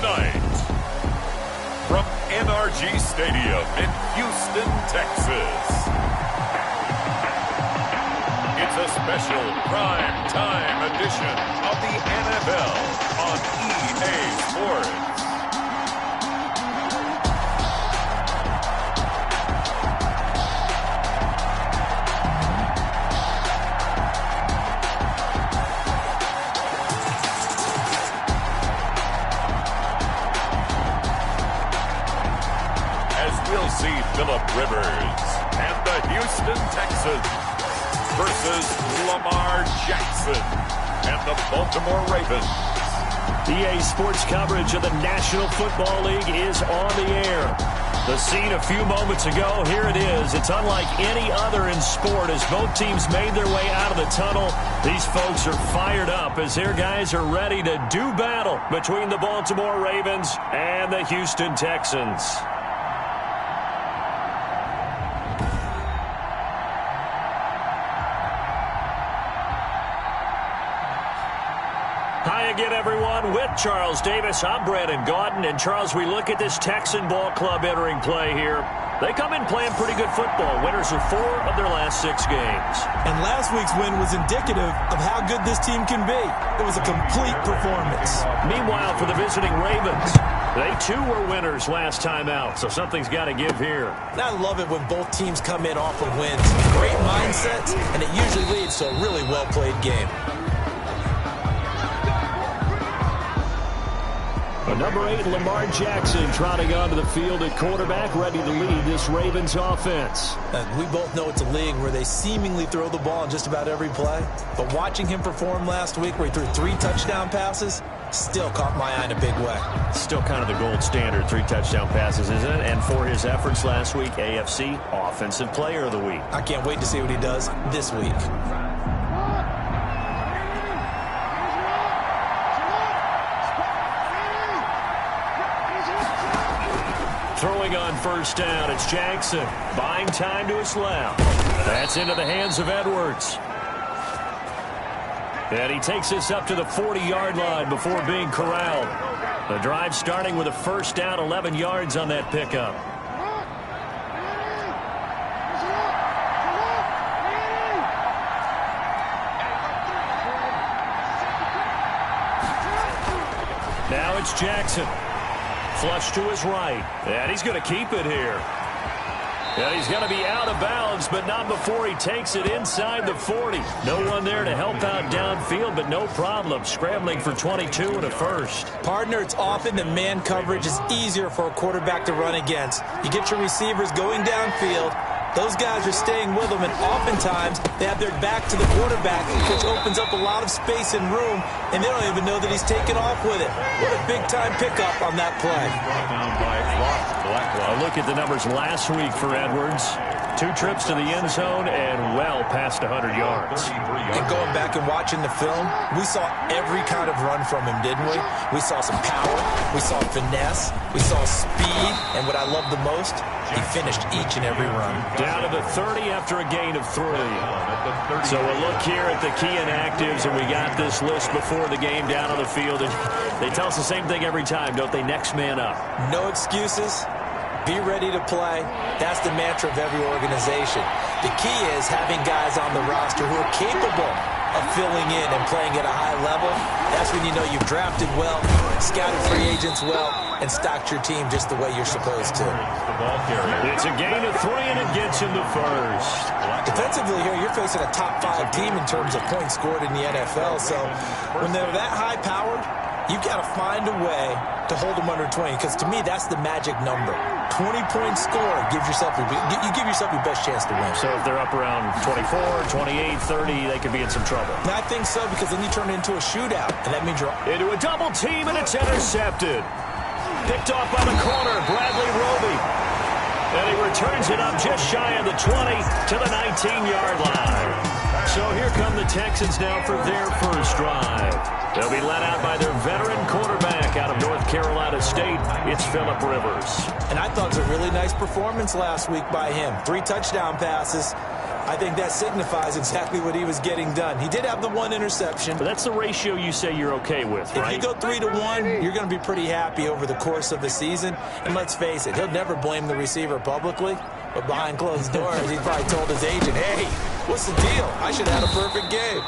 tonight, from NRG Stadium in Houston, Texas, it's a special prime time edition of the NFL on EA Sports. We'll see Phillip Rivers and the Houston Texans versus Lamar Jackson and the Baltimore Ravens. EA Sports coverage of the National Football League is on the air. The scene a few moments ago, here it is. It's unlike any other in sport as both teams made their way out of the tunnel. These folks are fired up as their guys are ready to do battle between the Baltimore Ravens and the Houston Texans. Hi again, everyone. With Charles Davis, I'm Brandon Gaudin. And, Charles, we look at this Texan ball club entering play here. They come in playing pretty good football. Winners of 4 of their last 6 games. And last week's win was indicative of how good this team can be. It was a complete performance. Meanwhile, for the visiting Ravens, they, too, were winners last time out. So something's got to give here. I love it when both teams come in off of wins. Great mindsets, and it usually leads to a really well-played game. Number 8, Lamar Jackson, trotting onto the field at quarterback, ready to lead this Ravens offense. We both know it's a league where they seemingly throw the ball in just about every play. But watching him perform last week where he threw 3 touchdown passes still caught my eye in a big way. Still kind of the gold standard, 3 touchdown passes, isn't it? And for his efforts last week, AFC Offensive Player of the Week. I can't wait to see what he does this week. Throwing on first down, it's Jackson. Buying time to his left. That's into the hands of Edwards. And he takes this up to the 40-yard line before being corralled. The drive starting with a first down, 11 yards on that pickup. Now it's Jackson. Flush to his right. And he's going to keep it here. And he's going to be out of bounds, but not before he takes it inside the 40. No one there to help out downfield, but no problem. Scrambling for 22 and a first. Partner, it's often the man coverage is easier for a quarterback to run against. You get your receivers going downfield. Those guys are staying with them, and oftentimes they have their back to the quarterback, which opens up a lot of space and room, and they don't even know that he's taken off with it. What a big-time pickup on that play. A look at the numbers last week for Edwards. 2 trips to the end zone and well past 100 yards. And going back and watching the film, we saw every kind of run from him, didn't we? We saw some power, we saw finesse, we saw speed, and what I love the most, he finished each and every run. Down to the 30 after a gain of 3. So a look here at the key inactives, and we got this list before the game down on the field. And they tell us the same thing every time, don't they? Next man up. No excuses. Be ready to play. That's the mantra of every organization. The key is having guys on the roster who are capable of filling in and playing at a high level. That's when you know you've drafted well, scouted free agents well, and stocked your team just the way you're supposed to. It's a gain of 3, and it gets him to first. Defensively here, you're facing a top 5 team in terms of points scored in the NFL. So when they're that high-powered, you've got to find a way to hold them under 20, because to me, that's the magic number. 20-point score gives yourself you give yourself your best chance to win. So if they're up around 24, 28, 30, they could be in some trouble. And I think so, because then you turn it into a shootout, and that means you're into a double team, and it's intercepted. Picked off by the corner, Bradley Roby. And he returns it up just shy of the 20 to the 19-yard line. So here come the Texans now for their first drive. They'll be led out by their veteran quarterback out of North Carolina State. It's Phillip Rivers. And I thought it was a really nice performance last week by him. 3 touchdown passes. I think that signifies exactly what he was getting done. He did have the one interception. But that's the ratio you say you're okay with, right? If you go 3-to-1, you're going to be pretty happy over the course of the season. And let's face it, he'll never blame the receiver publicly. But behind closed doors, he probably told his agent, hey, what's the deal? I should have had a perfect game.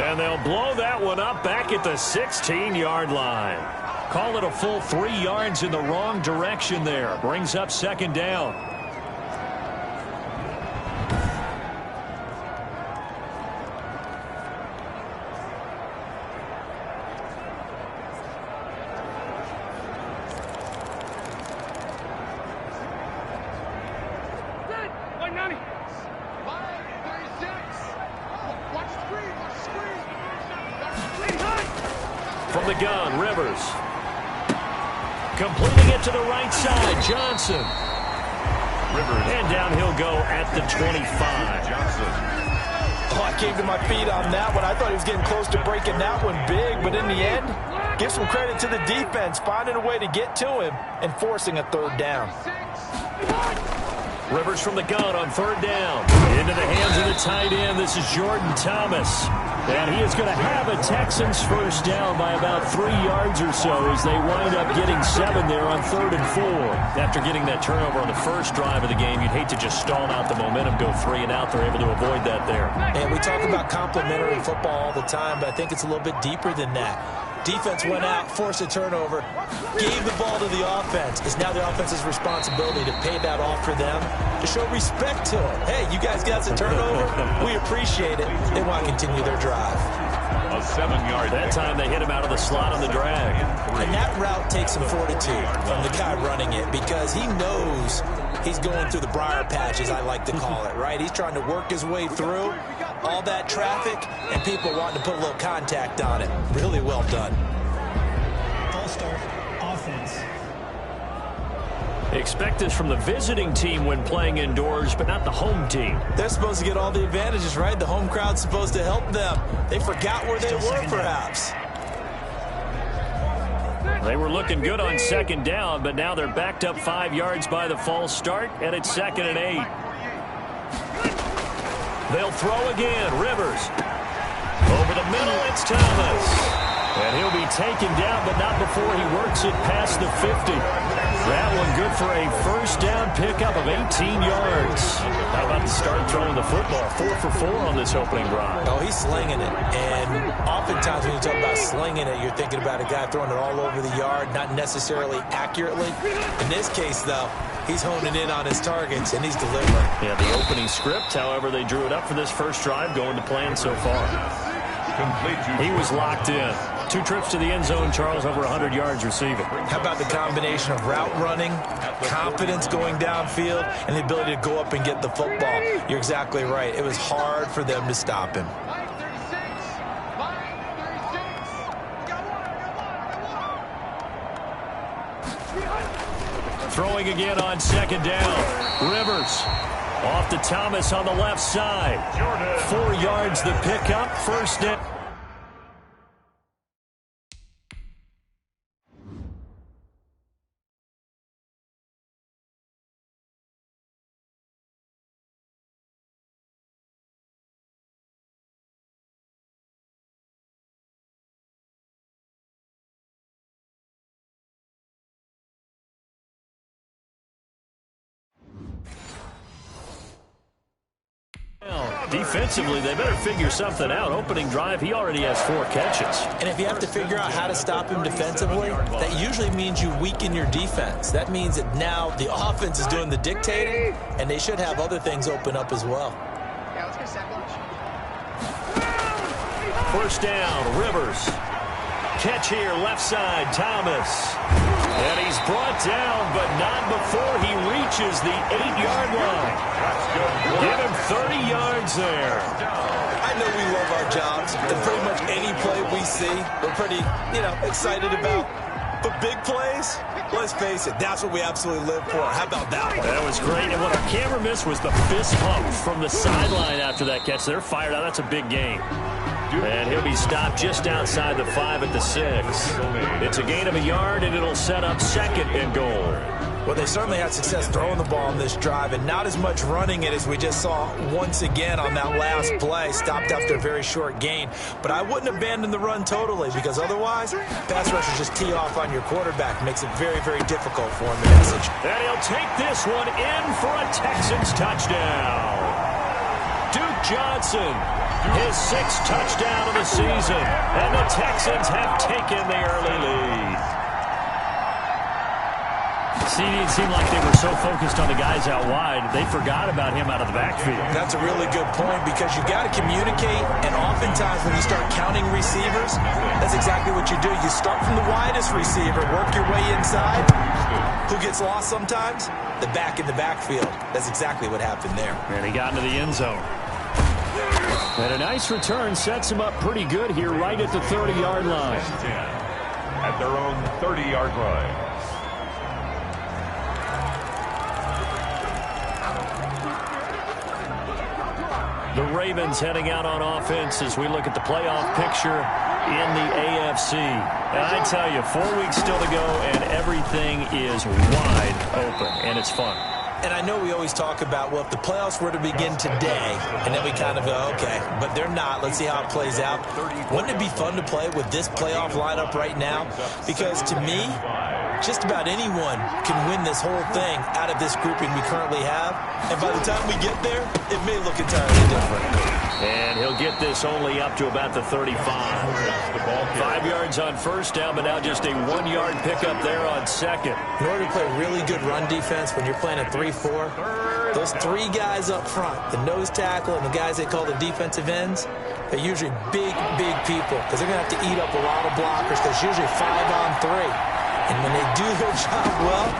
And they'll blow that one up back at the 16-yard line. Call it a full 3 yards in the wrong direction there. Brings up second down. From the gun, Rivers. Completing it to the right side, Johnson. Rivers. And down he'll go at the 25. Johnson. Oh, I came to my feet on that one. I thought he was getting close to breaking that one big, but in the end, give some credit to the defense, finding a way to get to him and forcing a third down. Rivers from the gun on third down. Into the hands of the tight end. This is Jordan Thomas. And he is going to have a Texans first down by about 3 yards or so as they wind up getting 7 there on 3rd and 4. After getting that turnover on the first drive of the game, you'd hate to just stall out the momentum, go 3 and out. They're able to avoid that there. And we talk about complementary football all the time, but I think it's a little bit deeper than that. Defense went out, forced a turnover, gave the ball to the offense. It's now the offense's responsibility to pay that off for them, to show respect to them. Hey, you guys got the turnover. We appreciate it. They want to continue their drive. A 7-yard. That time they hit him out of the slot on the drag. And that route takes some fortitude from the guy running it because he knows he's going through the briar patch, as I like to call it, right? He's trying to work his way through all that traffic and people wanting to put a little contact on it. Really well done. False start, offense. Expect this from the visiting team when playing indoors, but not the home team. They're supposed to get all the advantages, right? The home crowd's supposed to help them. They forgot where they were, perhaps. They were looking good on second down, but now they're backed up 5 yards by the false start, and it's 2nd and 8. They'll throw again. Rivers. Over the middle, it's Thomas. And he'll be taken down, but not before he works it past the 50. That one good for a first down pickup of 18 yards. How about the start throwing the football? 4 for 4 on this opening drive. Oh, he's slinging it. And oftentimes when you talk about slinging it, you're thinking about a guy throwing it all over the yard, not necessarily accurately. In this case, though, he's honing in on his targets, and he's delivering. Yeah, the opening script, however, they drew it up for this first drive, going to plan so far. He was locked in. 2 trips to the end zone, Charles, over 100 yards receiving. How about the combination of route running, confidence going downfield, and the ability to go up and get the football? You're exactly right. It was hard for them to stop him. Throwing again on second down. Rivers off to Thomas on the left side. 4 yards the pickup. First down. Defensively, they better figure something out. Opening drive, he already has 4 catches. And if you have to figure out how to stop him defensively, that usually means you weaken your defense. That means that now the offense is doing the dictating, and they should have other things open up as well. First down, Rivers. Catch here, left side, Thomas. And he's brought down, but not before he reaches the 8-yard line. Give him 30 yards there. I know we love our jobs, and pretty much any play we see, we're pretty, excited about. But big plays, let's face it, that's what we absolutely live for. How about that one? That was great, and what our camera missed was the fist pump from the sideline after that catch. They're fired out. That's a big gain. And he'll be stopped just outside the 5 at the 6. It's a gain of a yard, and it'll set up 2nd and goal. Well, they certainly had success throwing the ball on this drive and not as much running it as we just saw once again on that last play. Stopped after a very short gain. But I wouldn't abandon the run totally because otherwise, pass rushers just tee off on your quarterback. Makes it very, very difficult for him to message. And he'll take this one in for a Texans touchdown. Duke Johnson, his 6th touchdown of the season. And the Texans have taken the early lead. See, it seemed like they were so focused on the guys out wide, they forgot about him out of the backfield. That's a really good point because you got to communicate, and oftentimes when you start counting receivers, that's exactly what you do. You start from the widest receiver, work your way inside. Who gets lost sometimes? The back in the backfield. That's exactly what happened there. And he got into the end zone. And a nice return sets him up pretty good here right at the 30-yard line. At their own 30-yard line. The Ravens heading out on offense as we look at the playoff picture in the AFC. And I tell you, 4 weeks still to go, and everything is wide open, and it's fun. And I know we always talk about, well, if the playoffs were to begin today, and then we kind of go, okay, but they're not. Let's see how it plays out. Wouldn't it be fun to play with this playoff lineup right now? Because to me, just about anyone can win this whole thing out of this grouping we currently have. And by the time we get there, it may look entirely different. And he'll get this only up to about the 35. 5 yards on first down, but now just a 1-yard pickup there on second. In order to play really good run defense when you're playing a 3-4, those 3 guys up front, the nose tackle and the guys they call the defensive ends, they're usually big, big people because they're going to have to eat up a lot of blockers because it's usually 5-on-3. And when they do their job well,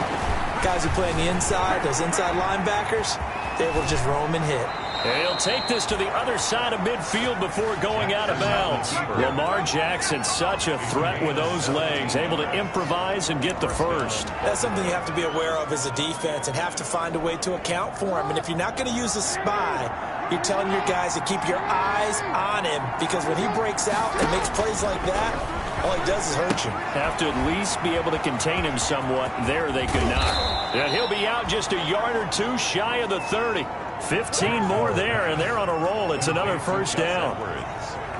guys who play on the inside, those inside linebackers, they're able to just roam and hit. And he'll take this to the other side of midfield before going out of bounds. Lamar Jackson, such a threat with those legs, able to improvise and get the first. That's something you have to be aware of as a defense and have to find a way to account for him. And if you're not going to use a spy, you're telling your guys to keep your eyes on him because when he breaks out and makes plays like that, all he does is hurt you. Have to at least be able to contain him somewhat. There they could not. And he'll be out just a yard or two shy of the 30. 15 more there, and they're on a roll. It's another first down.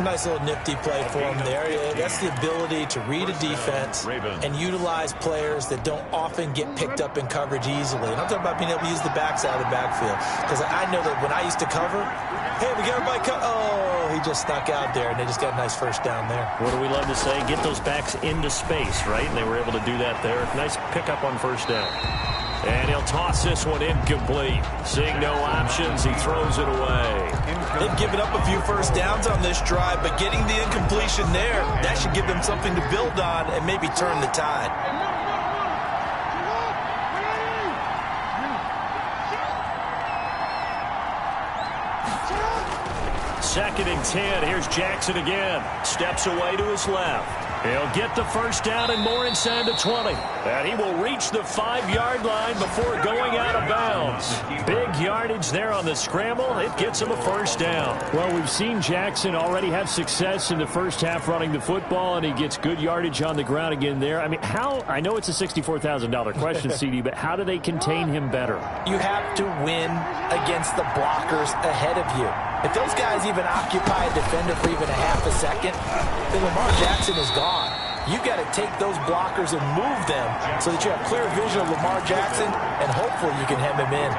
Nice little nifty play for him there. That's the ability to read a defense and utilize players that don't often get picked up in coverage easily. And I'm talking about being able to use the backside of the backfield. Because I know that when I used to cover, hey, we get everybody cover. Oh, he just stuck out there, and they just got a nice first down there. What do we love to say? Get those backs into space, right? And they were able to do that there. Nice pickup on first down. And he'll toss this one incomplete. Seeing no options, he throws it away. They've given up a few first downs on this drive, but getting the incompletion there, that should give them something to build on and maybe turn the tide. Second and 10. Here's Jackson again. Steps away to his left. He'll get the first down and more inside the 20. And he will reach the 5-yard line before going out of bounds. Big yardage there on the scramble. It gets him a first down. Well, we've seen Jackson already have success in the first half running the football, and he gets good yardage on the ground again there. I mean, I know it's a $64,000 question, CD, but how do they contain him better? You have to win against the blockers ahead of you. If those guys even occupy a defender for even a half a second, then Lamar Jackson is gone. You've got to take those blockers and move them so that you have clear vision of Lamar Jackson, and hopefully you can hem him in.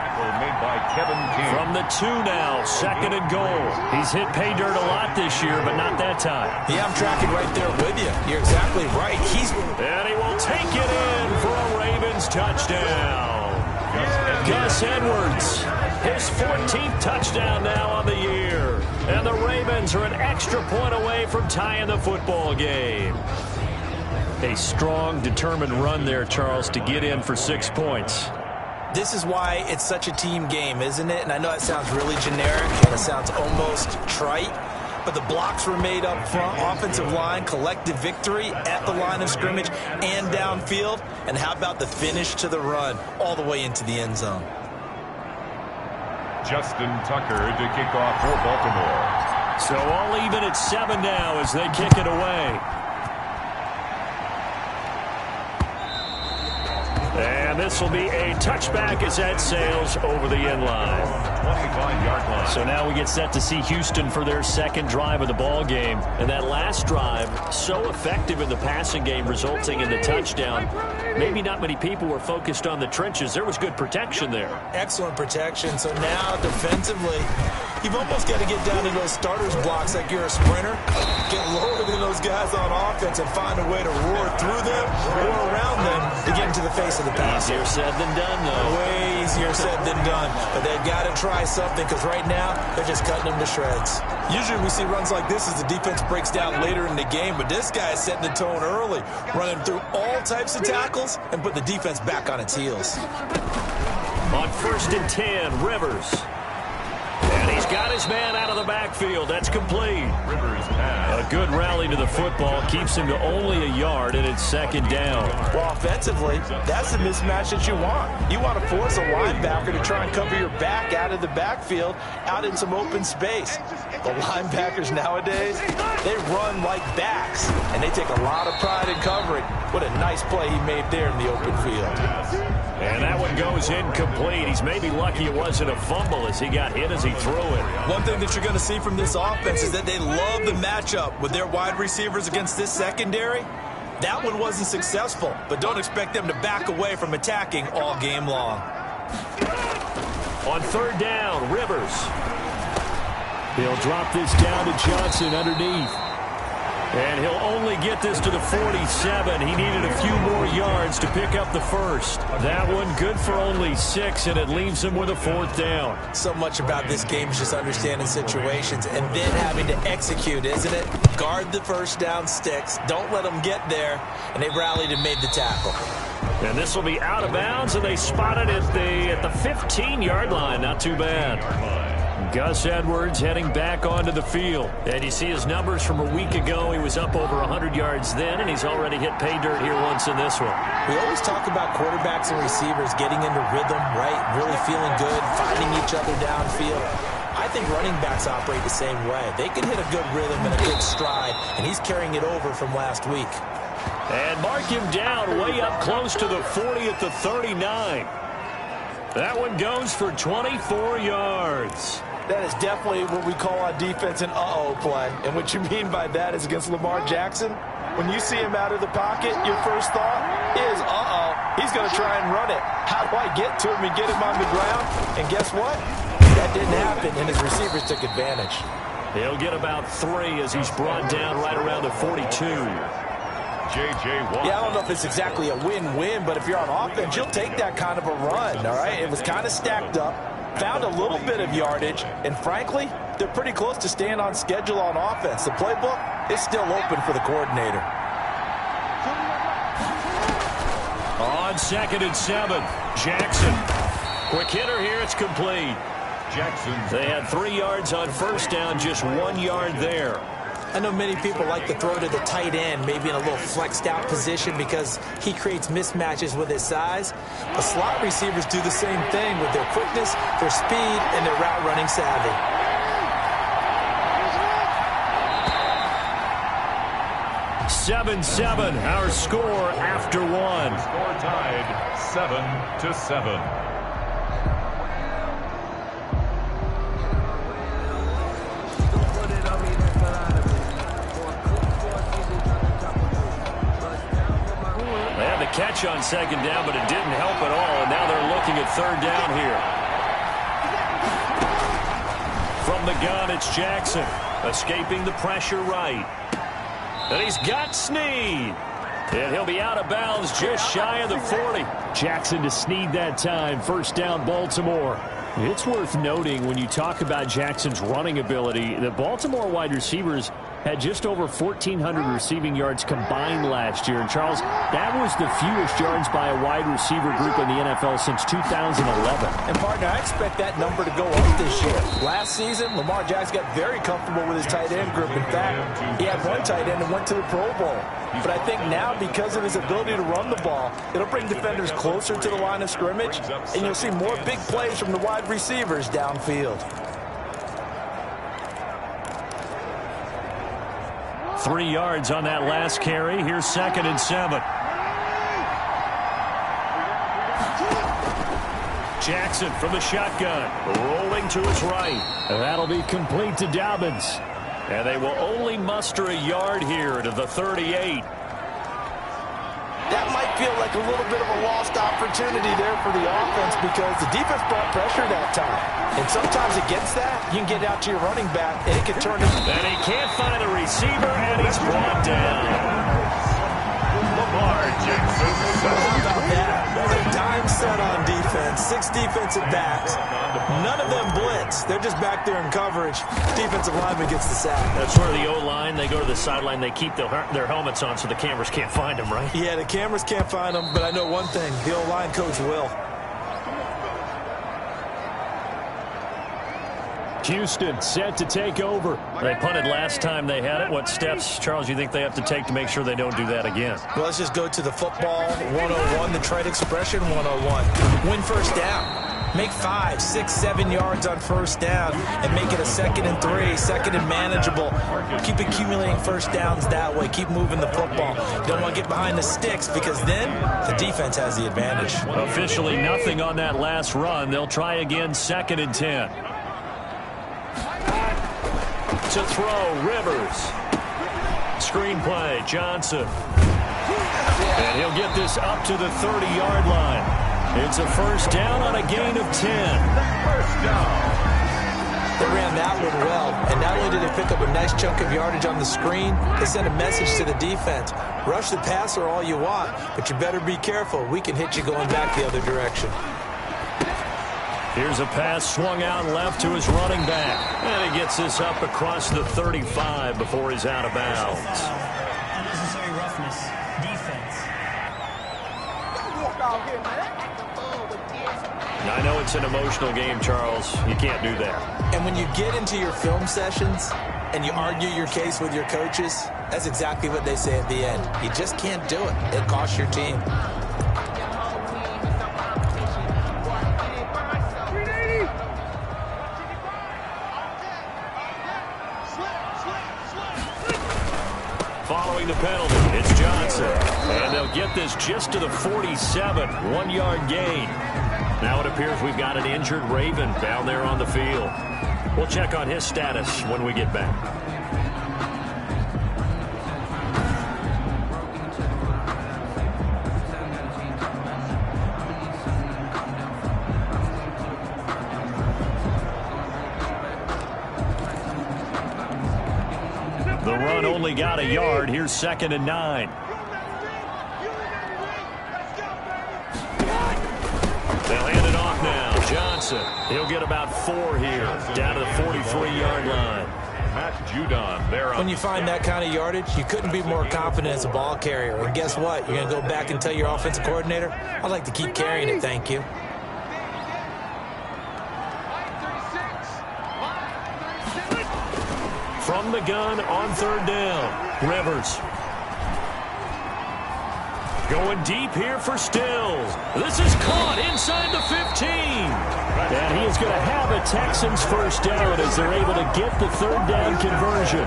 Made by Kevin King. From the 2 now, second and goal. He's hit pay dirt a lot this year, but not that time. Yeah, I'm tracking right there with you. You're exactly right. And he will take it in for a Ravens touchdown. Gus Edwards, his 14th touchdown now on the year. And the Ravens are an extra point away from tying the football game. A strong, determined run there, Charles, to get in for 6 points. This is why it's such a team game, isn't it? And I know it sounds really generic and it sounds almost trite, but the blocks were made up front, offensive line, collective victory at the line of scrimmage and downfield. And how about the finish to the run all the way into the end zone? Justin Tucker to kick off for Baltimore. So all even at 7 now as they kick it away. And this will be a touchback as that sails over the end line. 25-yard line. So now we get set to see Houston for their second drive of the ball game. And that last drive, so effective in the passing game, resulting in the touchdown. Maybe not many people were focused on the trenches. There was good protection there. Excellent protection. So now defensively, you've almost got to get down to those starters blocks like you're a sprinter. Get lower than those guys on offense and find a way to roar through them or around them to get into the face of the pass. Easier said than done, though. Way easier said than done. But they've got to try something because right now they're just cutting them to shreds. Usually we see runs like this as the defense breaks down later in the game, but this guy is setting the tone early, running through all types of tackles and put the defense back on its heels. On 1st and 10, Rivers. And he's got his man out of the backfield. That's complete. Rivers pass. A good rally to the football keeps him to only a yard, and it's second down. Well, offensively, that's the mismatch that you want. You want to force a linebacker to try and cover your back out of the backfield, out in some open space. The linebackers nowadays, they run like backs, and they take a lot of pride in covering. What a nice play he made there in the open field. And that one goes incomplete. He's maybe lucky it wasn't a fumble as he got hit as he threw it. One thing that you're going to see from this offense is that they love the matchup with their wide receivers against this secondary. That one wasn't successful, but don't expect them to back away from attacking all game long. On 3rd down, Rivers. He'll drop this down to Johnson underneath. And he'll only get this to the 47. He needed a few more yards to pick up the first. That one good for only 6, and it leaves him with a 4th down. So much about this game is just understanding situations and then having to execute, isn't it? Guard the first down sticks. Don't let them get there. And they rallied and made the tackle. And this will be out of bounds, and they spot it at the 15-yard line. Not too bad. Gus Edwards heading back onto the field. And you see his numbers from a week ago. He was up over 100 yards then, and he's already hit pay dirt here once in this one. We always talk about quarterbacks and receivers getting into rhythm, right? Really feeling good, finding each other downfield. I think running backs operate the same way. They can hit a good rhythm and a good stride, and he's carrying it over from last week. And mark him down way up close to the 40 at the 39. That one goes for 24 yards. That is definitely what we call on defense an uh-oh play. And what you mean by that is against Lamar Jackson, when you see him out of the pocket, your first thought is, uh-oh, he's going to try and run it. How do I get to him and get him on the ground? And guess what? That didn't happen, and his receivers took advantage. He'll get about 3 as he's brought down right around the 42. J.J. Watt. Yeah, I don't know if it's exactly a win-win, but if you're on offense, you'll take that kind of a run, all right? It was kind of stacked up, found a little bit of yardage, and frankly, they're pretty close to staying on schedule on offense. The playbook is still open for the coordinator. On 2nd and 7, Jackson. Quick hitter here, it's complete. Jackson. They had 3 yards on first down, just 1 yard there. I know many people like to throw to the tight end, maybe in a little flexed out position because he creates mismatches with his size. But slot receivers do the same thing with their quickness, their speed, and their route running savvy. (7-7), our score after 1. Score tied 7-7. Catch on 2nd down, but it didn't help at all, and now they're looking at 3rd down here. From the gun, it's Jackson, escaping the pressure right. And he's got Snead. And he'll be out of bounds just shy of the 40. Jackson to Snead that time. 1st down, Baltimore. It's worth noting when you talk about Jackson's running ability, the Baltimore wide receivers had just over 1,400 receiving yards combined last year. And, Charles, that was the fewest yards by a wide receiver group in the NFL since 2011. And, partner, I expect that number to go up this year. Last season, Lamar Jackson got very comfortable with his tight end group. In fact, he had one tight end and went to the Pro Bowl. But I think now, because of his ability to run the ball, it'll bring defenders closer to the line of scrimmage, and you'll see more big plays from the wide receivers downfield. 3 yards on that last carry. Here's 2nd and 7. Jackson from the shotgun, rolling to his right. That'll be complete to Dobbins. And they will only muster a yard here to the 38. That might feel like a little bit of a lost opportunity there for the offense because the defense brought pressure that time. And sometimes against that, you can get out to your running back, and it can turn into... And he can't find the receiver, and he's brought down. Lamar Jackson. How about that? A dime set on defense, 6 defensive backs. None of them blitz. They're just back there in coverage. Defensive lineman gets the sack. That's where the O-line, they go to the sideline, they keep their helmets on so the cameras can't find them, right? Yeah, the cameras can't find them, but I know one thing. The O-line coach will. Houston set to take over. They punted last time they had it. What steps, Charles, you think they have to take to make sure they don't do that again? Well, let's just go to the football 101, the trade expression 101. Win first down. Make 5, 6, 7 yards on first down and make it a 2nd and 3, 2nd and manageable. Keep accumulating first downs that way. Keep moving the football. You don't want to get behind the sticks because then the defense has the advantage. Officially nothing on that last run. They'll try again 2nd and 10. To throw, Rivers. Screenplay, Johnson. And he'll get this up to the 30-yard line. It's a first down on a gain of 10. First down. They ran that one well, and not only did they pick up a nice chunk of yardage on the screen, they sent a message to the defense. Rush the passer all you want, but you better be careful. We can hit you going back the other direction. Here's a pass swung out left to his running back. And he gets this up across the 35 before he's out of bounds. Unnecessary roughness. Defense. I know it's an emotional game, Charles. You can't do that. And when you get into your film sessions and you argue your case with your coaches, that's exactly what they say at the end. You just can't do it. It costs your team. Following the penalty, it's Johnson. And they'll get this just to the 47, 1-yard gain. Now it appears we've got an injured Raven down there on the field. We'll check on his status when we get back. The run only got a yard. Here's 2nd and 9. They'll hand it off now. Johnson. He'll get about 4 here. Down to the 43-yard line. Matt Judon there. When you find that kind of yardage, you couldn't be more confident as a ball carrier. And guess what? You're going to go back and tell your offensive coordinator, I'd like to keep carrying it, thank you. From the gun on 3rd down. Rivers. Going deep here for Stills. This is caught inside the 15. And he is going to have a Texans first down as they're able to get the 3rd down conversion.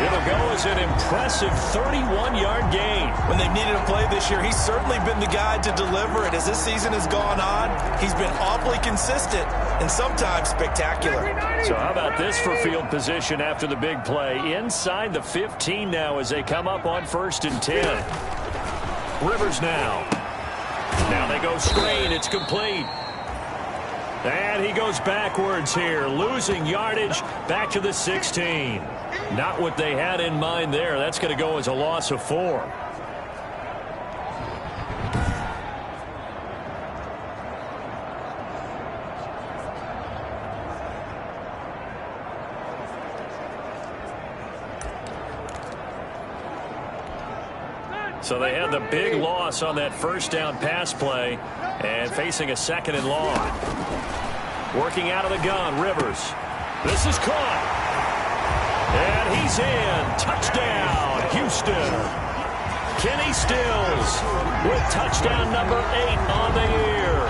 It'll go as an impressive 31-yard gain. When they've needed a play this year, he's certainly been the guy to deliver it. As this season has gone on, he's been awfully consistent and sometimes spectacular. So how about this for field position after the big play? Inside the 15 now as they come up on 1st and 10. Rivers now. Now they go screen. It's complete. And he goes backwards here, losing yardage back to the 16. Not what they had in mind there. That's going to go as a loss of 4. So they had the big loss on that first down pass play and facing a 2nd and long. Working out of the gun, Rivers. This is caught. And he's in. Touchdown, Houston. Kenny Stills with touchdown number 8 on the year.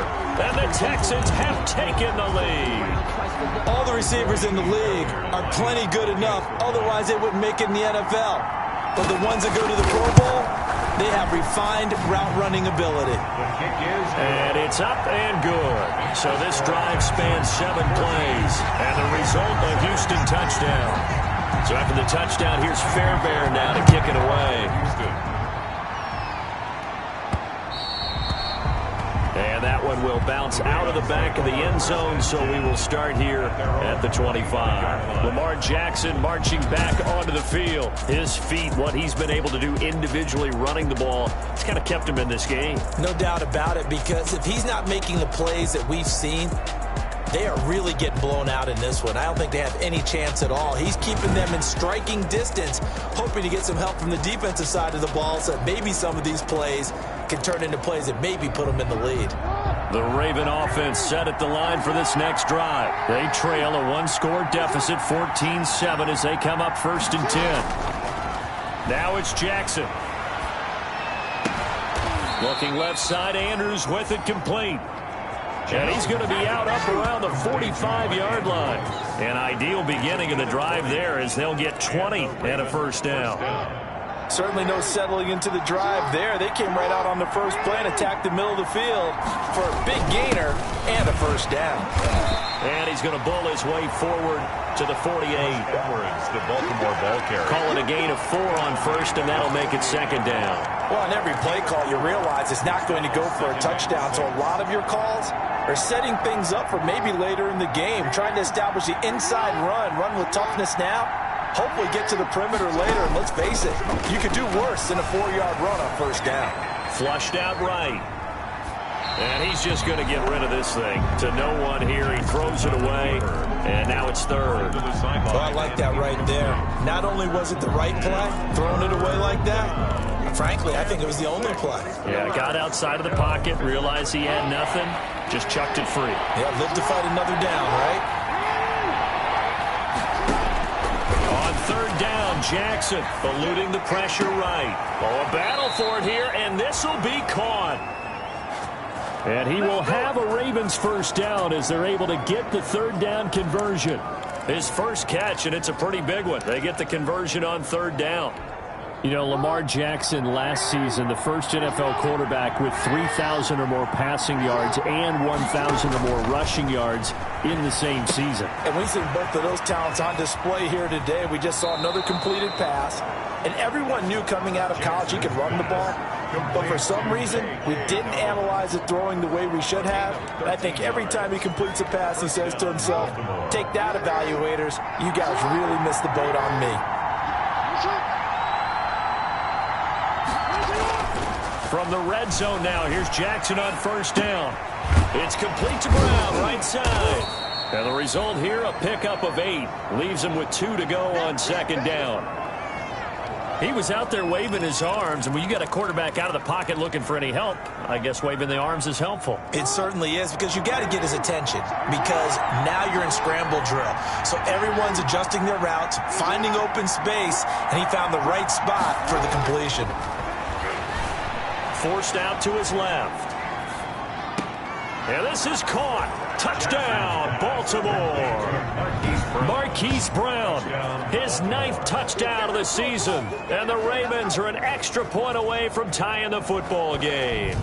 And the Texans have taken the lead. All the receivers in the league are plenty good enough. Otherwise, they wouldn't make it in the NFL. But the ones that go to the Pro Bowl, They have refined route running ability. And it's up and good. So this drive spans 7 plays. And the result, a Houston touchdown. So after the touchdown, here's Fairbairn now to kick it away. And that one will bounce out of the back of the end zone, so we will start here at the 25. Lamar Jackson marching back onto the field. His feet, what he's been able to do individually running the ball, it's kind of kept him in this game. No doubt about it, because if he's not making the plays that we've seen, they are really getting blown out in this one. I don't think they have any chance at all. He's keeping them in striking distance, hoping to get some help from the defensive side of the ball so that maybe some of these plays can turn into plays that maybe put them in the lead. The Raven offense set at the line for this next drive. They trail a 1-score deficit, 14-7, as they come up 1st and 10. Now it's Jackson. Looking left side, Andrews with it complete. And he's going to be out up around the 45-yard line. An ideal beginning of the drive there, as they'll get 20 and a first down. Certainly no settling into the drive there. They came right out on the first play and attacked the middle of the field for a big gainer and a first down. And he's going to bull his way forward to the 48. Edwards, the Baltimore ball carrier. Call it a gain of 4 on first, and that'll make it 2nd down. Well, on every play call, you realize it's not going to go for a touchdown. So a lot of your calls are setting things up for maybe later in the game, trying to establish the inside run with toughness now. Hopefully get to the perimeter later, and let's face it, you could do worse than a 4-yard run on first down. Flushed out right. And he's just going to get rid of this thing to no one here. He throws it away, and now it's 3rd. Well, I like that right there. Not only was it the right play, throwing it away like that, frankly, I think it was the only play. Yeah, got outside of the pocket, realized he had nothing, just chucked it free. Yeah, live to fight another down, right? On 3rd down, Jackson eluding the pressure right. Oh, a battle for it here, and this will be caught. And he will have a Ravens first down as they're able to get the 3rd down conversion. His first catch, and it's a pretty big one. They get the conversion on 3rd down. You know, Lamar Jackson last season, the first NFL quarterback with 3,000 or more passing yards and 1,000 or more rushing yards in the same season. And we've seen both of those talents on display here today. We just saw another completed pass. And everyone knew coming out of college he could run the ball. But for some reason, we didn't analyze it throwing the way we should have. And I think every time he completes a pass, he says to himself, take that, evaluators. You guys really missed the boat on me. From the red zone now, here's Jackson on first down. It's complete to Brown, right side. And the result here, a pickup of 8. Leaves him with 2 to go on 2nd down. He was out there waving his arms, and when you got a quarterback out of the pocket looking for any help, I guess waving the arms is helpful. It certainly is, because you got to get his attention, because now you're in scramble drill. So everyone's adjusting their routes, finding open space, and he found the right spot for the completion. Forced out to his left. And this is caught. Touchdown, Baltimore. Marquise Brown, his 9th touchdown of the season. And the Ravens are an extra point away from tying the football game.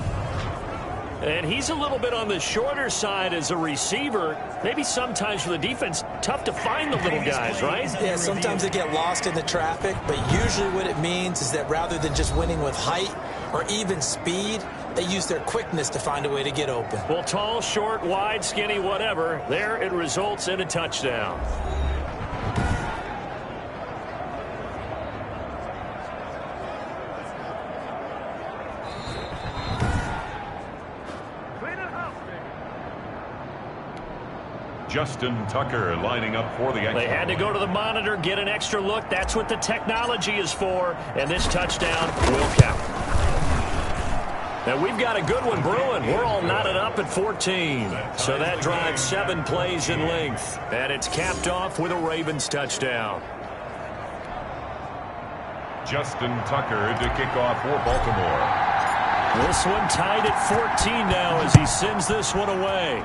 And he's a little bit on the shorter side as a receiver. Maybe sometimes for the defense, tough to find the little guys, right? Yeah, sometimes they get lost in the traffic, but usually what it means is that rather than just winning with height or even speed, they use their quickness to find a way to get open. Well, tall, short, wide, skinny, whatever, there it results in a touchdown. Justin Tucker lining up for the end zone. They had to go to the monitor, get an extra look. That's what the technology is for, and this touchdown will count. And we've got a good one brewing. We're all knotted up at 14. So that drives 7 plays in length, and it's capped off with a Ravens touchdown. Justin Tucker to kick off for Baltimore. This one tied at 14 now as he sends this one away.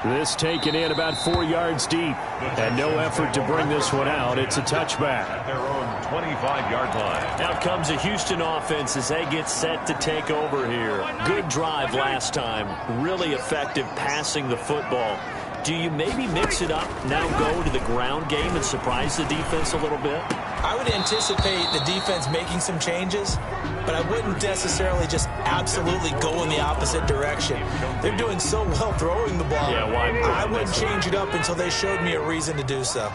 This taken in about 4 yards deep. And no effort to bring this one out. It's a touchback. At their own 25-yard line. Out comes the Houston offense as they get set to take over here. Good drive last time. Really effective passing the football. Do you maybe mix it up, now go to the ground game and surprise the defense a little bit? I would anticipate the defense making some changes, but I wouldn't necessarily just absolutely go in the opposite direction. They're doing so well throwing the ball. Yeah, why? I wouldn't change it up until they showed me a reason to do so.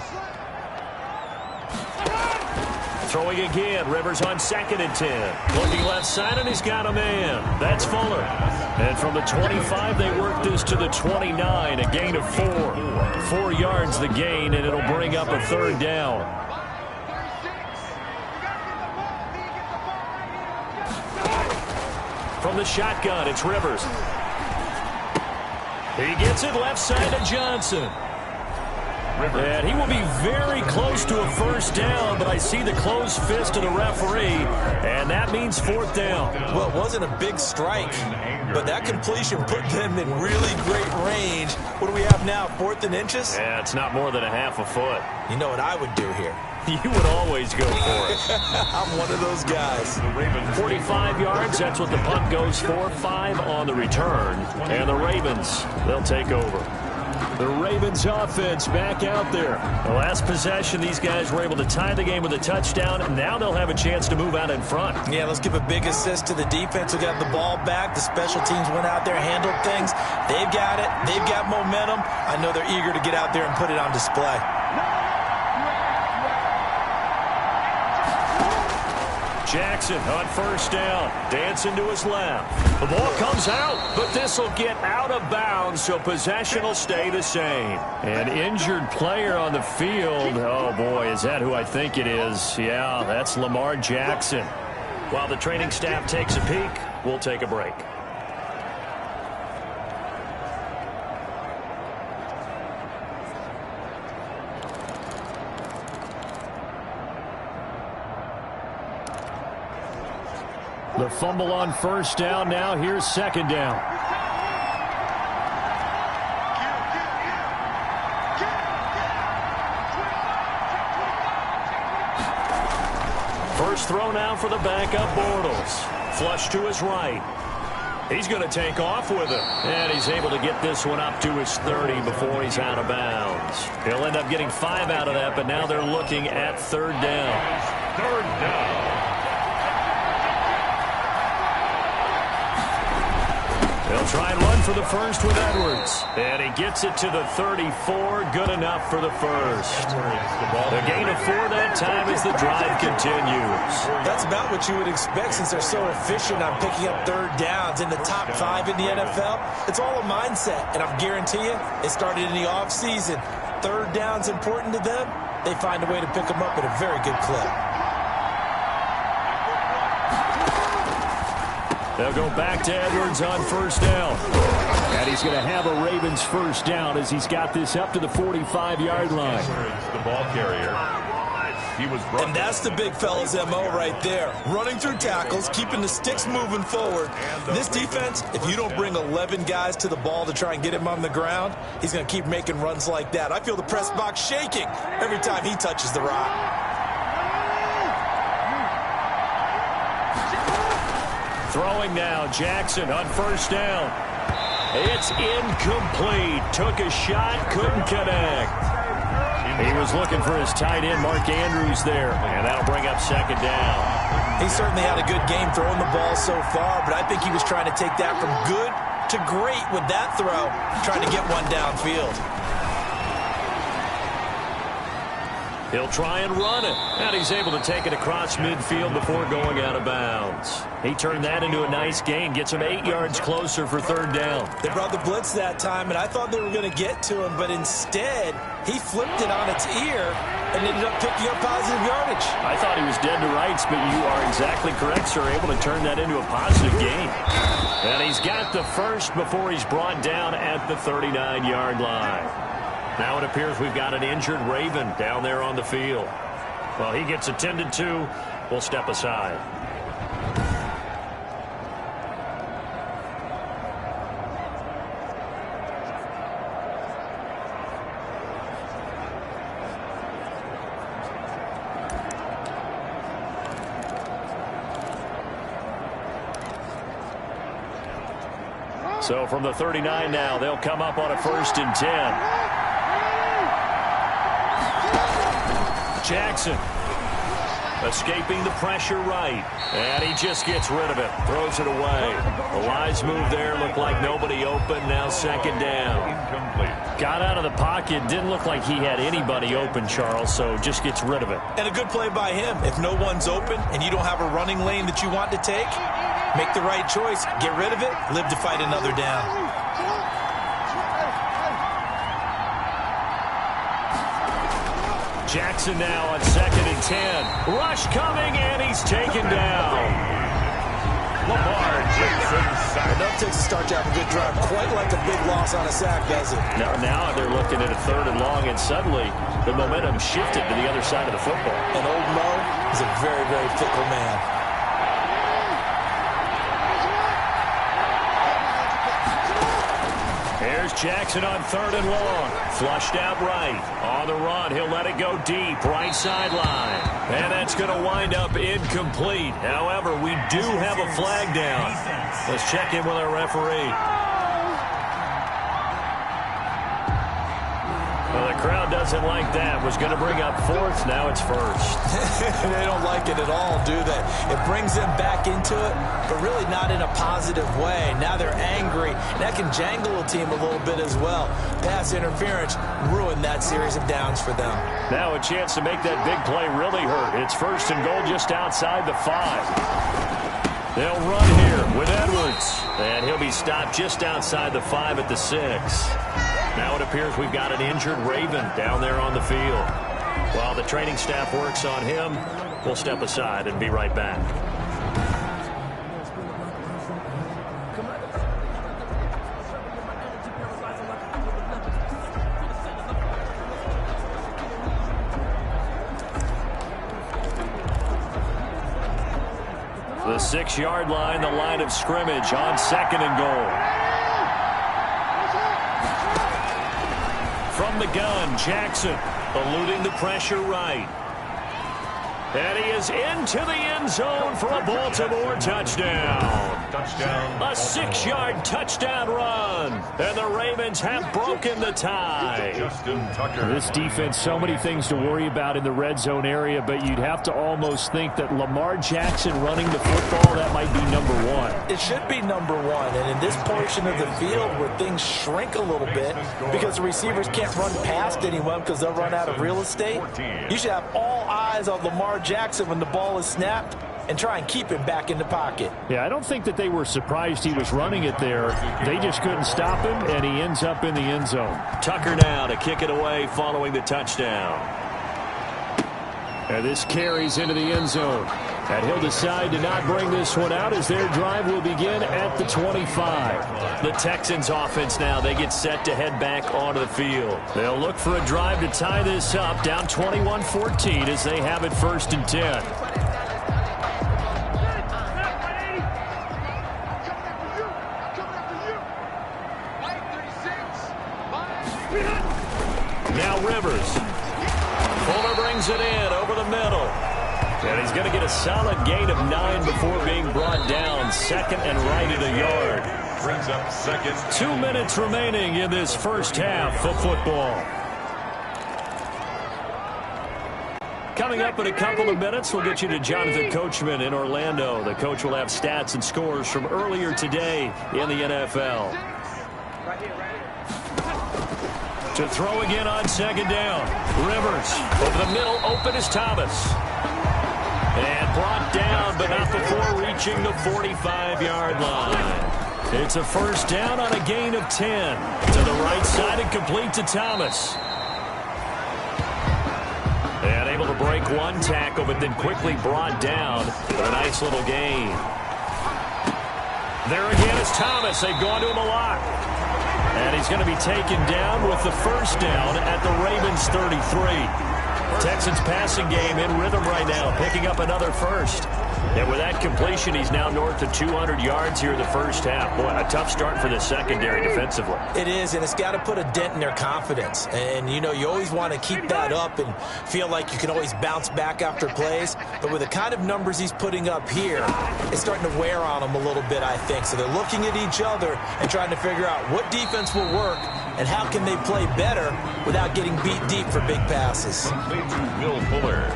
Throwing again. Rivers on 2nd and 10. Looking left side, and he's got a man. That's Fuller. And from the 25, they work this to the 29. A gain of 4. 4 yards the gain, and it'll bring up a 3rd down. From the shotgun, it's Rivers. He gets it left side to Johnson. And he will be very close to a 1st down, but I see the closed fist of the referee, and that means 4th down. Well, it wasn't a big strike, but that completion put them in really great range. What do we have now, 4th and inches? Yeah, it's not more than a half a foot. You know what I would do here? You would always go for it. I'm one of those guys. 45 yards, that's what the punt goes for. 5 on the return. And the Ravens, they'll take over. The Ravens offense back out there. The last possession, these guys were able to tie the game with a touchdown. Now they'll have a chance to move out in front. Yeah, let's give a big assist to the defense who got the ball back. The special teams went out there, handled things. They've got it. They've got momentum. I know they're eager to get out there and put it on display. Jackson on 1st down, dancing to his left. The ball comes out, but this will get out of bounds, so possession will stay the same. An injured player on the field. Oh, boy, is that who I think it is? Yeah, that's Lamar Jackson. While the training staff takes a peek, we'll take a break. The fumble on 1st down. Now here's 2nd down. First throw now for the backup Bortles. Flush to his right. He's going to take off with it. And he's able to get this one up to his 30 before he's out of bounds. He'll end up getting 5 out of that, but now they're looking at 3rd down. 3rd down. They'll try and run for the 1st with Edwards. And he gets it to the 34. Good enough for the 1st. The gain of 4 that time as the drive continues. That's about what you would expect since they're so efficient on picking up 3rd downs in the top 5 in the NFL. It's all a mindset, and I guarantee you it started in the offseason. 3rd down's important to them. They find a way to pick them up at a very good clip. They'll go back to Edwards on 1st down. And he's going to have a Ravens 1st down as he's got this up to the 45-yard line. The ball carrier. He was and that's the big fella's MO right there. Running through tackles, keeping the sticks moving forward. This defense, if you don't bring 11 guys to the ball to try and get him on the ground, he's going to keep making runs like that. I feel the press box shaking every time he touches the rock. Throwing now, Jackson on 1st down. It's incomplete. Took a shot, couldn't connect. He was looking for his tight end, Mark Andrews, there, and that'll bring up 2nd down. He certainly had a good game throwing the ball so far, but I think he was trying to take that from good to great with that throw, trying to get one downfield. He'll try and run it, and he's able to take it across midfield before going out of bounds. He turned that into a nice gain, gets him 8 yards closer for 3rd down. They brought the blitz that time, and I thought they were going to get to him, but instead, he flipped it on its ear and ended up picking up positive yardage. I thought he was dead to rights, but you are exactly correct, sir, able to turn that into a positive gain. And he's got the 1st before he's brought down at the 39-yard line. Now it appears we've got an injured Raven down there on the field. Well, he gets attended to. We'll step aside. So from the 39 now, they'll come up on a 1st and 10. Jackson escaping the pressure right. And he just gets rid of it. Throws it away. A wise move there. Looked like nobody open. Now 2nd down. Incomplete. Got out of the pocket. Didn't look like he had anybody open, Charles, so just gets rid of it. And a good play by him. If no one's open and you don't have a running lane that you want to take, make the right choice. Get rid of it. Live to fight another down. Jackson now on 2nd and 10. Rush coming, and he's taken down. Lamar Jackson. Enough takes to start to have a good drive. Quite like a big loss on a sack, does it? Now they're looking at a 3rd and long, and suddenly the momentum shifted to the other side of the football. And old Mo is a very, very fickle man. Here's Jackson on 3rd and long. Flushed out right. On the run, he'll let it go deep. Right sideline. And that's going to wind up incomplete. However, we do have a flag down. Let's check in with our referee. Well, the crowd doesn't like that. Was going to bring up 4th. Now it's 1st. They don't like it at all, do they? It brings them back into it, but really not in a positive way. Now they're angry. That can jangle a team a little bit as well. Pass interference ruined that series of downs for them. Now a chance to make that big play really hurt. It's 1st and goal just outside the 5. They'll run here with Edwards. And he'll be stopped just outside the 5 at the 6. Now it appears we've got an injured Raven down there on the field. While the training staff works on him, we'll step aside and be right back. The 6-yard line, the line of scrimmage on 2nd and goal. From the gun, Jackson eluding the pressure right. And he is into the end zone for a Baltimore touchdown. A 6-yard touchdown run. And the Ravens have broken the tie. This defense, so many things to worry about in the red zone area, but you'd have to almost think that Lamar Jackson running the football, that might be number 1. It should be number 1. And in this portion of the field where things shrink a little bit because the receivers can't run past anyone because they'll run out of real estate, you should have all eyes on Lamar Jackson when the ball is snapped and try and keep him back in the pocket. Yeah, I don't think that they were surprised he was running it there. They just couldn't stop him, and he ends up in the end zone. Tucker now to kick it away following the touchdown. And this carries into the end zone. And he'll decide to not bring this one out as their drive will begin at the 25. The Texans offense now, they get set to head back onto the field. They'll look for a drive to tie this up, down 21-14 as they have it 1st and 10. Now Rivers. Fuller brings it in over the middle. And he's going to get a solid gain of 9 before being brought down. 2nd and right at a yard. Brings up 2nd. 2 minutes remaining in this first half of football. Coming up in a couple of minutes, we'll get you to Jonathan Coachman in Orlando. The coach will have stats and scores from earlier today in the NFL. To throw again on 2nd down. Rivers over the middle, open is Thomas. And brought down, but not before reaching the 45-yard line. It's a 1st down on a gain of 10. To the right side and complete to Thomas. And able to break one tackle, but then quickly brought down with a nice little gain. There again is Thomas. They've gone to him a lot. And he's going to be taken down with the 1st down at the Ravens 33. Texans passing game in rhythm right now, picking up another 1st. And with that completion, he's now north of 200 yards here in the first half. Boy, a tough start for the secondary defensively. It is, and it's got to put a dent in their confidence. And, you know, you always want to keep that up and feel like you can always bounce back after plays. But with the kind of numbers he's putting up here, it's starting to wear on them a little bit, I think. So they're looking at each other and trying to figure out what defense will work and how can they play better without getting beat deep for big passes. Complete to Will Fuller.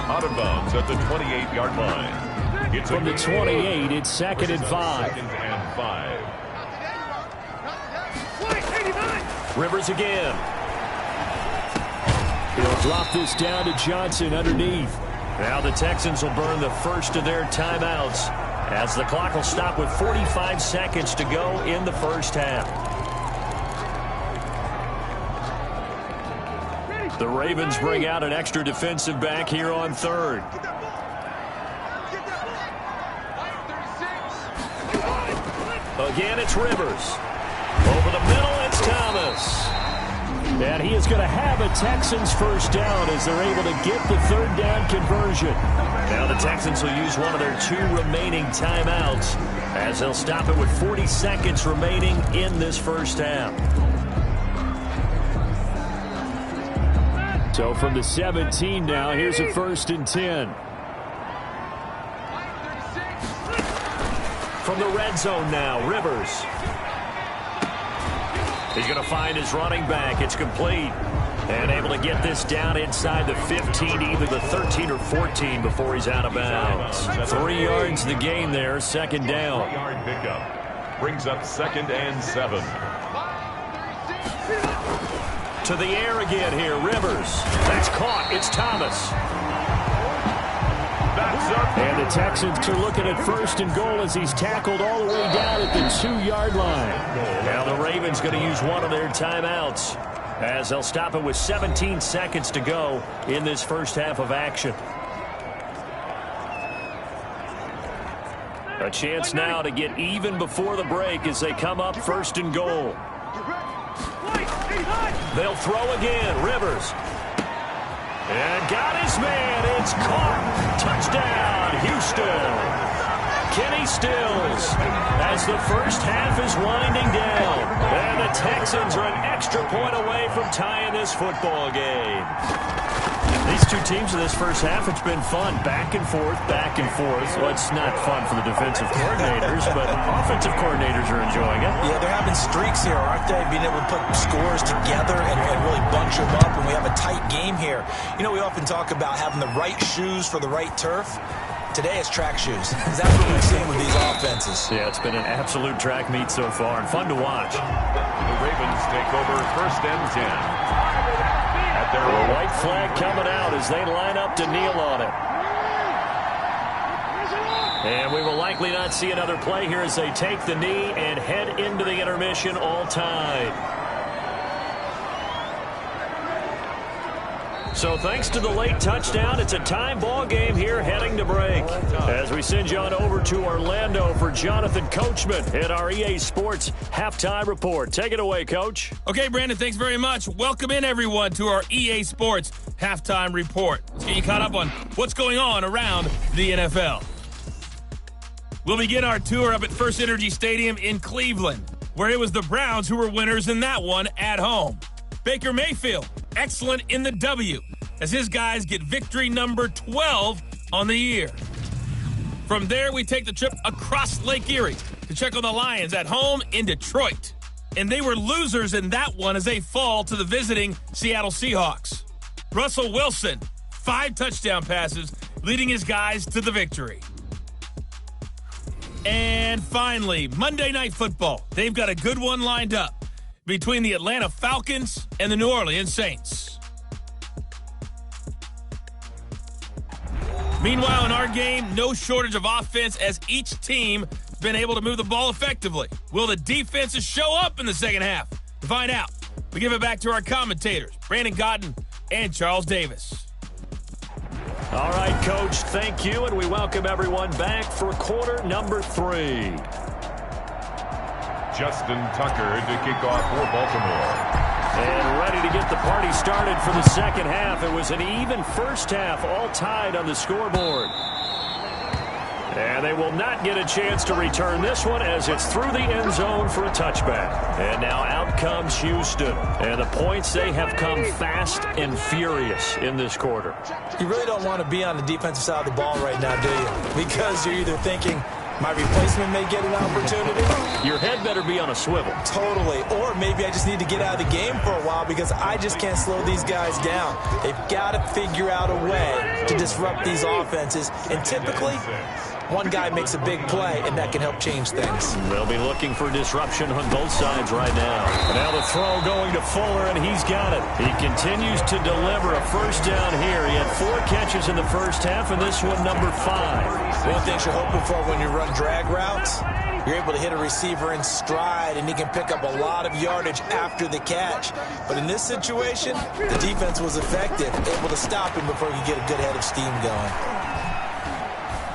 Out of bounds at the 28-yard line. It's from the 28, it's 2nd and 5. 2nd and 5. Rivers again. He'll drop this down to Johnson underneath. Now the Texans will burn the first of their timeouts as the clock will stop with 45 seconds to go in the first half. The Ravens bring out an extra defensive back here on 3rd. Again, it's Rivers. Over the middle, it's Thomas. And he is going to have a Texans first down as they're able to get the 3rd down conversion. Now the Texans will use one of their 2 remaining timeouts as they'll stop it with 40 seconds remaining in this first half. So from the 17 now, here's a 1st and 10. From the red zone now, Rivers. He's going to find his running back. It's complete. And able to get this down inside the 15, either the 13 or 14 before he's out of bounds. 3 yards the gain there, 2nd down. 3-yard pickup. Brings up 2nd and 7. To the air again here, Rivers. That's caught. It's Thomas. And the Texans are looking at 1st and goal as he's tackled all the way down at the 2-yard line. Now the Ravens going to use one of their timeouts as they'll stop it with 17 seconds to go in this first half of action. A chance now to get even before the break as they come up 1st and goal. They'll throw again. Rivers. And got his man. It's caught. Touchdown, Houston. Kenny Stills as the first half is winding down. And the Texans are an extra point away from tying this football game. These 2 teams in this first half, it's been fun. Back and forth, back and forth. Well, it's not fun for the defensive coordinators, but offensive coordinators are enjoying it. Yeah, they're having streaks here, aren't they? Being able to put scores together and really bunch them up, and we have a tight game here. You know, we often talk about having the right shoes for the right turf. Today it's track shoes. That's what we've seen with these offenses. Yeah, it's been an absolute track meet so far and fun to watch. The Ravens take over 1st and 10. The white flag coming out as they line up to kneel on it. And we will likely not see another play here as they take the knee and head into the intermission all tied. So thanks to the late touchdown, it's a time ball game here heading to break. As we send you on over to Orlando for Jonathan Coachman at our EA Sports Halftime Report. Take it away, Coach. Okay, Brandon, thanks very much. Welcome in, everyone, to our EA Sports Halftime Report. Let's get you caught up on what's going on around the NFL. We'll begin our tour up at First Energy Stadium in Cleveland, where it was the Browns who were winners in that one at home. Baker Mayfield, excellent in the W, as his guys get victory number 12 on the year. From there, we take the trip across Lake Erie to check on the Lions at home in Detroit. And they were losers in that one as they fall to the visiting Seattle Seahawks. Russell Wilson, 5 touchdown passes, leading his guys to the victory. And finally, Monday Night Football. They've got a good one lined up between the Atlanta Falcons and the New Orleans Saints. Meanwhile, in our game, no shortage of offense as each team has been able to move the ball effectively. Will the defenses show up in the second half? To find out, we give it back to our commentators, Brandon Cotton and Charles Davis. All right, Coach, thank you, and we welcome everyone back for quarter number 3. Justin Tucker to kick off for Baltimore. And ready to get the party started for the second half. It was an even first half, all tied on the scoreboard. And they will not get a chance to return this one as it's through the end zone for a touchback. And now out comes Houston. And the points, they have come fast and furious in this quarter. You really don't want to be on the defensive side of the ball right now, do you? Because you're either thinking, my replacement may get an opportunity. Your head better be on a swivel. Totally. Or maybe I just need to get out of the game for a while because I just can't slow these guys down. They've got to figure out a way to disrupt these offenses. And typically, one guy makes a big play, and that can help change things. They'll be looking for disruption on both sides right now. Now the throw going to Fuller, and he's got it. He continues to deliver a first down here. He had 4 catches in the first half, and this one number 5. One thing you're hoping for when you run drag routes, you're able to hit a receiver in stride, and he can pick up a lot of yardage after the catch. But in this situation, the defense was effective, able to stop him before he could get a good head of steam going.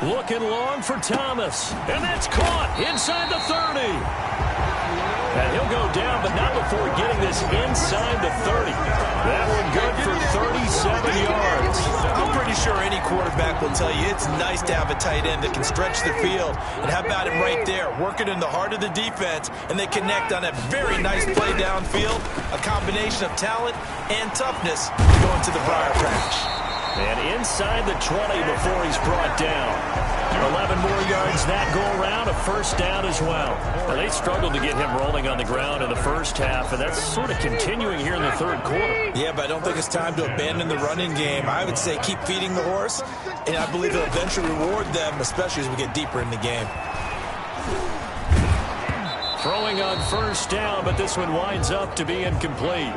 Looking long for Thomas, and that's caught inside the 30. And he'll go down, but not before getting this inside the 30. That one good for 37 yards. I'm pretty sure any quarterback will tell you it's nice to have a tight end that can stretch the field. And how about him right there, working in the heart of the defense, and they connect on a very nice play downfield, a combination of talent and toughness going to the briar patch. And inside the 20 before he's brought down. 11 more yards that go around, a first down as well. Well, they struggled to get him rolling on the ground in the first half, and that's sort of continuing here in the third quarter. Yeah, but I don't think it's time to abandon the running game. I would say keep feeding the horse, and I believe it'll eventually reward them, especially as we get deeper in the game. Throwing on first down, but this one winds up to be incomplete.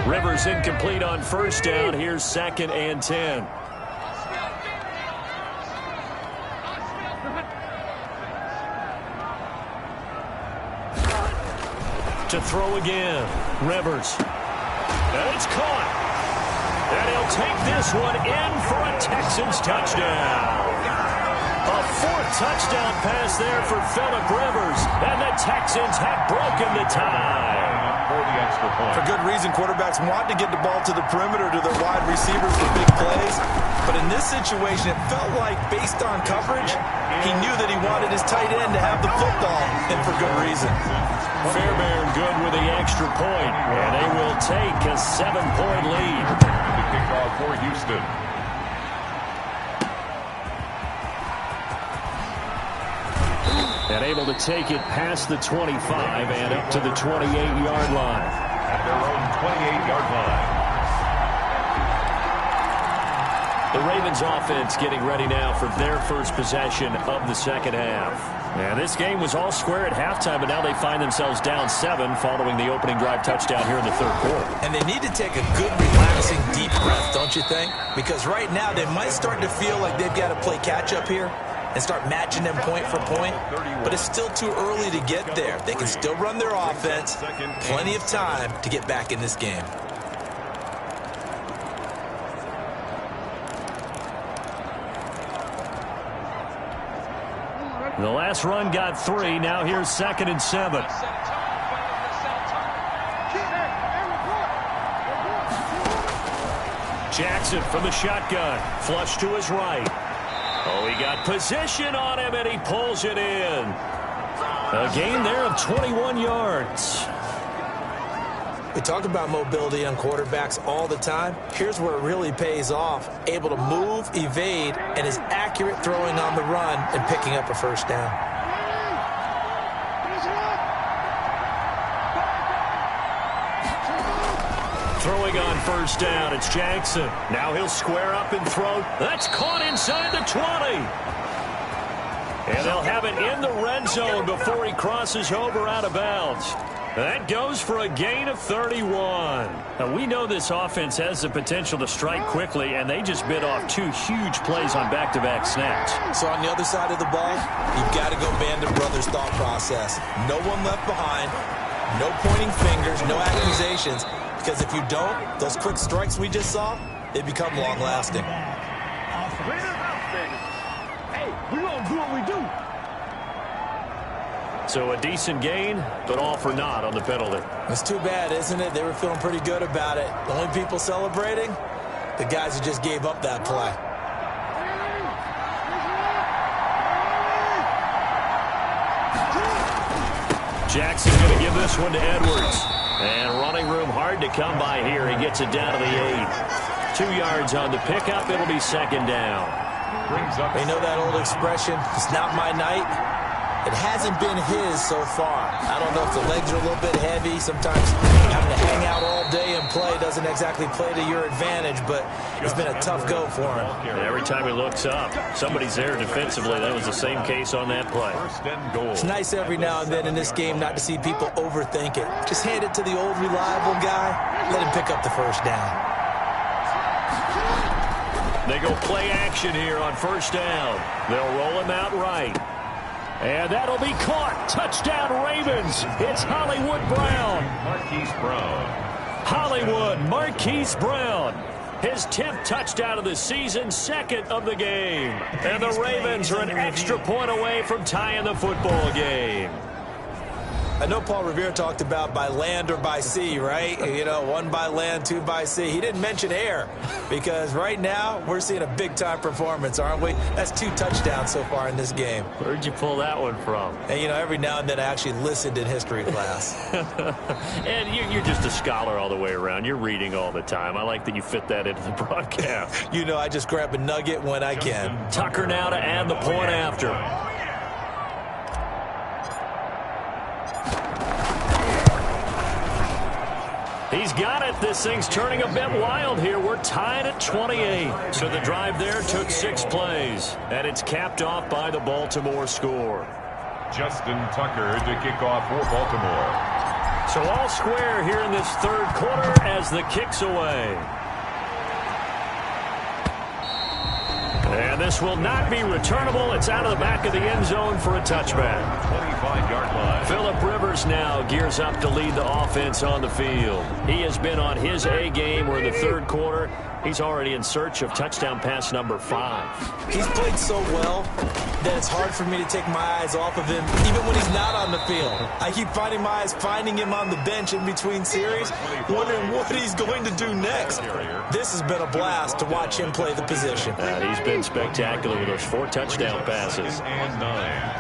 Rivers incomplete on first down. Here's 2nd and 10. To throw again. Rivers. And it's caught. And he'll take this one in for a Texans touchdown. A 4th touchdown pass there for Phillip Rivers. And the Texans have broken the tie. For good reason, quarterbacks want to get the ball to the perimeter to their wide receivers for big plays. But in this situation, it felt like, based on coverage, he knew that he wanted his tight end to have the football, and for good reason. Fairbairn good with the extra point, and they will take a 7-point lead. The kickoff for Houston. And able to take it past the 25 and up to the 28-yard line. At their own 28-yard line. The Ravens offense getting ready now for their first possession of the second half. And this game was all square at halftime, but now they find themselves down 7 following the opening drive touchdown here in the third quarter. And they need to take a good, relaxing, deep breath, don't you think? Because right now they might start to feel like they've got to play catch-up here and start matching them point for point, but it's still too early to get there. They can still run their offense, plenty of time to get back in this game. The last run got 3, now here's 2nd and 7. Jackson from the shotgun, flush to his right. Oh, he got position on him, and he pulls it in. A gain there of 21 yards. We talk about mobility on quarterbacks all the time. Here's where it really pays off. Able to move, evade, and is accurate throwing on the run and picking up a first down. Throwing on first down, it's Jackson. Now he'll square up and throw. That's caught inside the 20. And they'll have it in the red zone before he crosses over out of bounds. That goes for a gain of 31. Now, we know this offense has the potential to strike quickly, and they just bit off 2 huge plays on back-to-back snaps. So on the other side of the ball, you've got to go Band of Brothers thought process. No one left behind, no pointing fingers, no accusations. Because if you don't, those quick strikes we just saw, they become long-lasting. Hey, we gonna do what we do. So a decent gain, but all for naught on the penalty. It's too bad, isn't it? They were feeling pretty good about it. The only people celebrating, the guys who just gave up that play. Jackson's going to give this one to Edwards. And running room hard to come by here. He gets it down to the 8. 2 yards on the pickup. It'll be second down. You know that old expression, it's not my night? It hasn't been his so far. I don't know if the legs are a little bit heavy. Sometimes having to hang out all day and play doesn't exactly play to your advantage, but it's been a tough go for him. And every time he looks up, somebody's there defensively. That was the same case on that play. It's nice every now and then in this game not to see people overthink it. Just hand it to the old reliable guy. Let him pick up the first down. They go play action here on first down. They'll roll him out right. And that'll be caught. Touchdown Ravens. It's Hollywood Brown. Hollywood Marquise Brown. His 10th touchdown of the season, 2nd of the game. And the Ravens are an extra point away from tying the football game. I know Paul Revere talked about by land or by sea, right? You know, 1 by land, 2 by sea. He didn't mention air because right now we're seeing a big-time performance, aren't we? That's 2 touchdowns so far in this game. Where'd you pull that one from? And, you know, every now and then I actually listened in history class. And you're just a scholar all the way around. You're reading all the time. I like that you fit that into the broadcast. You know, I just grab a nugget when I can. Tucker now to add the point after. He's got it. This thing's turning a bit wild here. We're tied at 28. So the drive there took 6 plays. And it's capped off by the Baltimore score. Justin Tucker to kick off for Baltimore. So all square here in this 3rd quarter as the kick's away. And this will not be returnable. It's out of the back of the end zone for a touchback. 25-yard line. Phillip Rivers now gears up to lead the offense on the field. He has been on his A game. We're in the 3rd quarter. He's already in search of touchdown pass number 5. He's played so well that it's hard for me to take my eyes off of him, even when he's not on the field. I keep finding my eyes finding him on the bench in between series, wondering what he's going to do next. This has been a blast to watch him play the position. He's been spectacular with those 4 touchdown passes. And 9.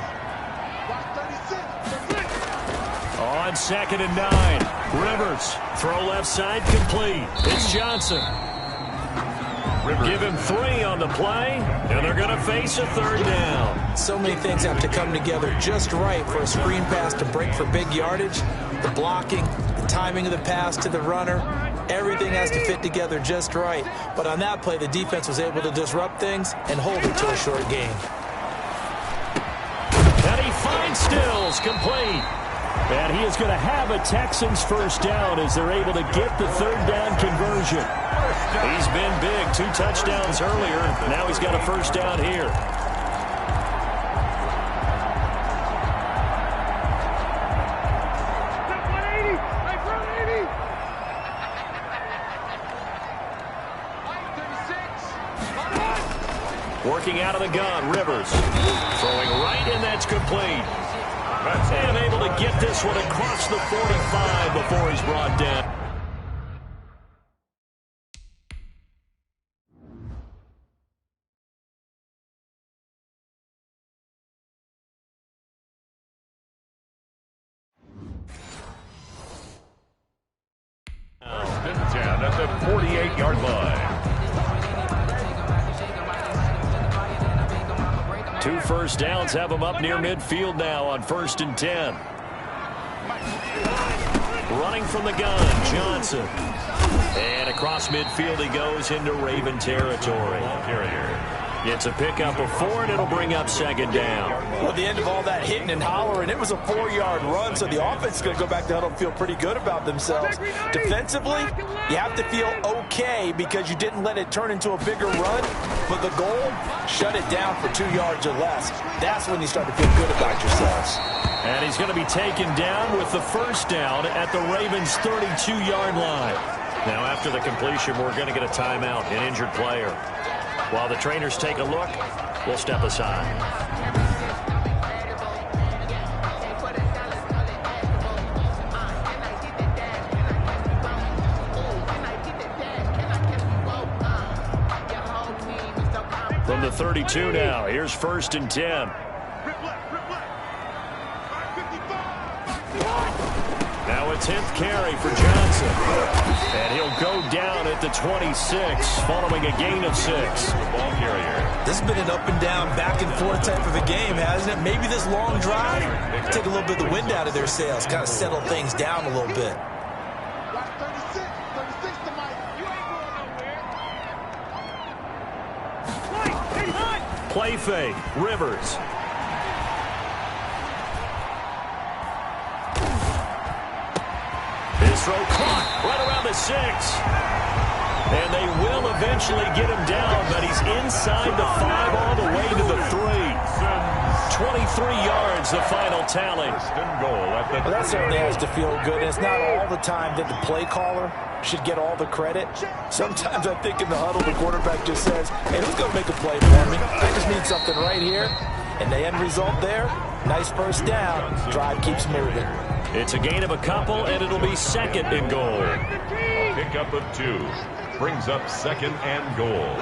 On 2nd and 9. Rivers. Throw left side complete. It's Johnson. Give him 3 on the play, and they're going to face a 3rd down. So many things have to come together just right for a screen pass to break for big yardage. The blocking, the timing of the pass to the runner, everything has to fit together just right. But on that play, the defense was able to disrupt things and hold it to a short game. And he finds Stills complete. And he is going to have a Texans first down as they're able to get the 3rd down conversion. He's been big. 2 touchdowns earlier. Now he's got a first down here. Working out of the gun, Rivers. Throwing right, and that's complete. And able to get this one across the 45 before he's brought down. Down at the 48-yard line. 2 first downs have him up near midfield now on 1st and 10. Running from the gun, Johnson. And across midfield he goes into Raven territory. It's a pickup of 4, and it'll bring up 2nd down. Well, at the end of all that hitting and hollering, it was a 4-yard run, so the offense is going to go back to huddle and feel pretty good about themselves. Defensively, you have to feel okay because you didn't let it turn into a bigger run, but the goal, shut it down for 2 yards or less. That's when you start to feel good about yourselves. And he's going to be taken down with the first down at the Ravens' 32-yard line. Now, after the completion, we're going to get a timeout, an injured player. While the trainers take a look, we'll step aside. From the 32 now, here's 1st and 10. Now a 10th carry for Johnson. And he'll go down at the 26 following a gain of 6. Ball carrier. This has been an up and down, back and forth type of a game, hasn't it? Maybe this long drive take a little bit of the wind out of their sails, kind of settle things down a little bit. Play fake, Rivers. His throw caught right around the 6. And they will eventually get him down, but he's inside the 5 all the way to the 3. 23 yards, the final tally. Well, that certainly has to feel good. And it's not all the time that the play caller should get all the credit. Sometimes I think in the huddle, the quarterback just says, hey, who's going to make a play for me? I just need something right here. And the end result there, nice first down. Drive keeps moving. It's a gain of a couple, and it'll be 2nd and goal. A pickup of 2 brings up 2nd and goal.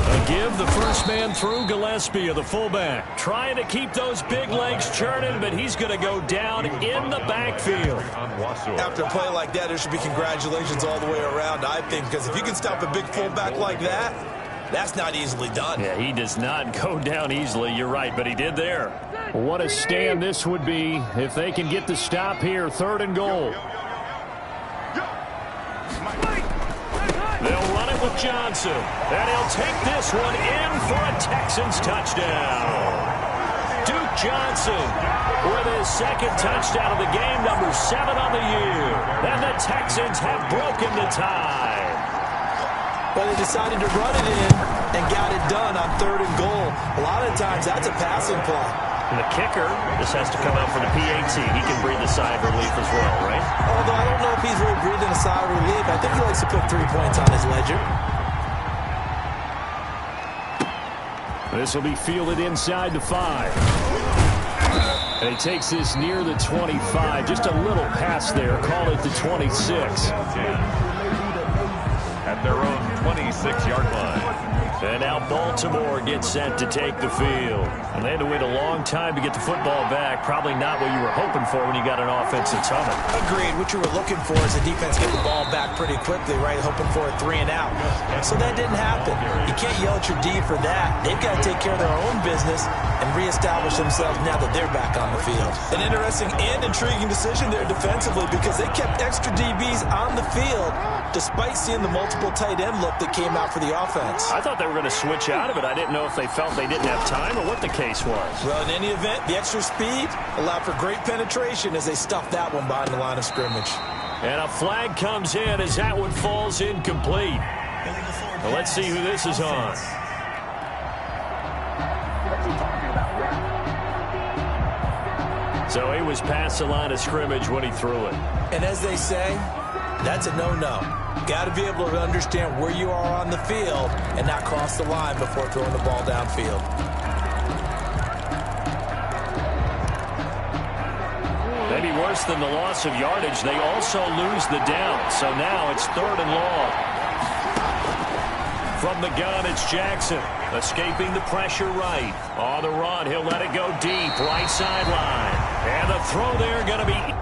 A give, the first man through, Gillespie of the fullback. Trying to keep those big legs churning, but he's going to go down in the backfield. After a play like that, there should be congratulations all the way around, I think, because if you can stop a big fullback like that, that's not easily done. Yeah, he does not go down easily, you're right, but he did there. What a stand this would be if they can get the stop here, 3rd and goal. They'll run it with Johnson, and he'll take this one in for a Texans touchdown. Duke Johnson with his 2nd touchdown of the game, number 7 on the year. And the Texans have broken the tie. Well, they decided to run it in and got it done on 3rd and goal. A lot of times, that's a passing play. And the kicker, this has to come out for the PAT. He can breathe a sigh of relief as well, right? Although I don't know if he's really breathing a sigh of relief. I think he likes to put 3 points on his ledger. This will be fielded inside the 5. And he takes this near the 25. Just a little pass there. Call it the 26. At their own 26-yard line. And now Baltimore gets set to take the field. And they had to wait a long time to get the football back. Probably not what you were hoping for when you got an offense that's humming. Agreed. What you were looking for is the defense get the ball back pretty quickly, right? Hoping for a 3 and out. So that didn't happen. You can't yell at your D for that. They've got to take care of their own business and reestablish themselves now that they're back on the field. An interesting and intriguing decision there defensively because they kept extra DBs on the field despite seeing the multiple tight end look that came out for the offense. I thought they were going to switch out of it. I didn't know if they felt they didn't have time or what the case was. Well, in any event, the extra speed allowed for great penetration as they stuffed that one behind the line of scrimmage. And a flag comes in as that one falls incomplete. Well, let's see who this is on. So he was past the line of scrimmage when he threw it. And as they say, that's a no-no. Got to be able to understand where you are on the field and not cross the line before throwing the ball downfield. Maybe worse than the loss of yardage, they also lose the down. So now it's 3rd and long. From the gun, it's Jackson. Escaping the pressure right. On the run, he'll let it go deep. Right sideline. And the throw there going to be...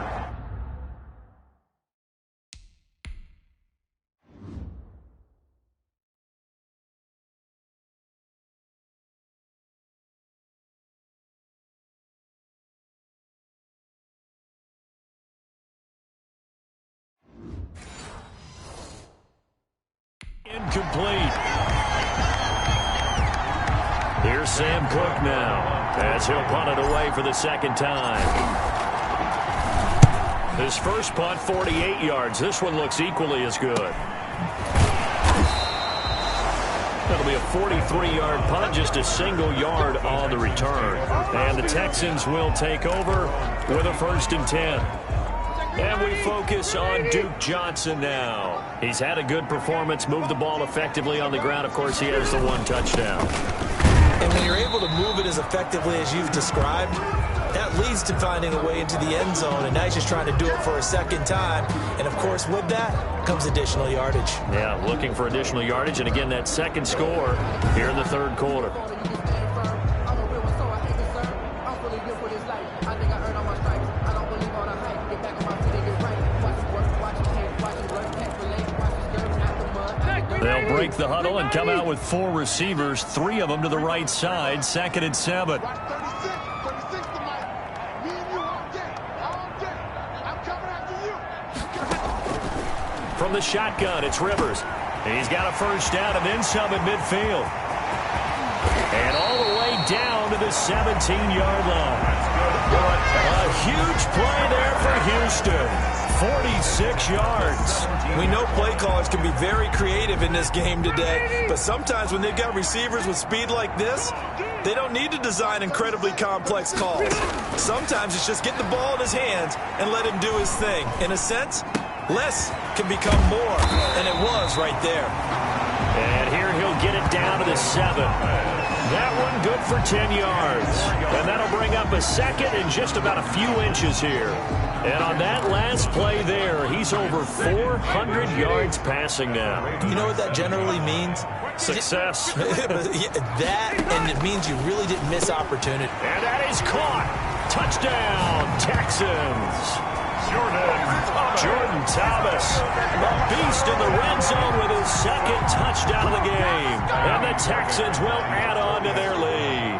incomplete. Here's Sam Cook now as he'll punt it away for the 2nd time. His first punt, 48 yards. This one looks equally as good. That'll be a 43-yard punt, just a single yard on the return. And the Texans will take over with a 1st and 10. And we focus on Duke Johnson now. He's had a good performance, moved the ball effectively on the ground. Of course, he has the 1 touchdown. And when you're able to move it as effectively as you've described, That leads to finding a way into the end zone, and now he's just trying to do it for a second time. And, of course, with that comes additional yardage. Yeah, looking for additional yardage, and again, that second score here in the third quarter. They'll break the huddle and come out with 4 receivers, 3 of them to the right side, 2nd and 7. From the shotgun, it's Rivers. He's got a first down and then some at midfield. And all the way down to the 17-yard line. A huge play there for Houston. 46 yards. We know play callers can be very creative in this game today, but sometimes when they've got receivers with speed like this, they don't need to design incredibly complex calls. Sometimes it's just get the ball in his hands and let him do his thing. In a sense, less can become more, and it was right there. And here he'll get it down to the 7. That one good for 10 yards. And that'll bring up a second and just about a few inches here. And on that last play there, he's over 400 yards passing now. You know what that generally means? Success. That, and it means you really didn't miss opportunity. And that is caught. Touchdown, Texans. Jordan Thomas, a beast in the red zone with his 2nd touchdown of the game. And the Texans will add on to their lead.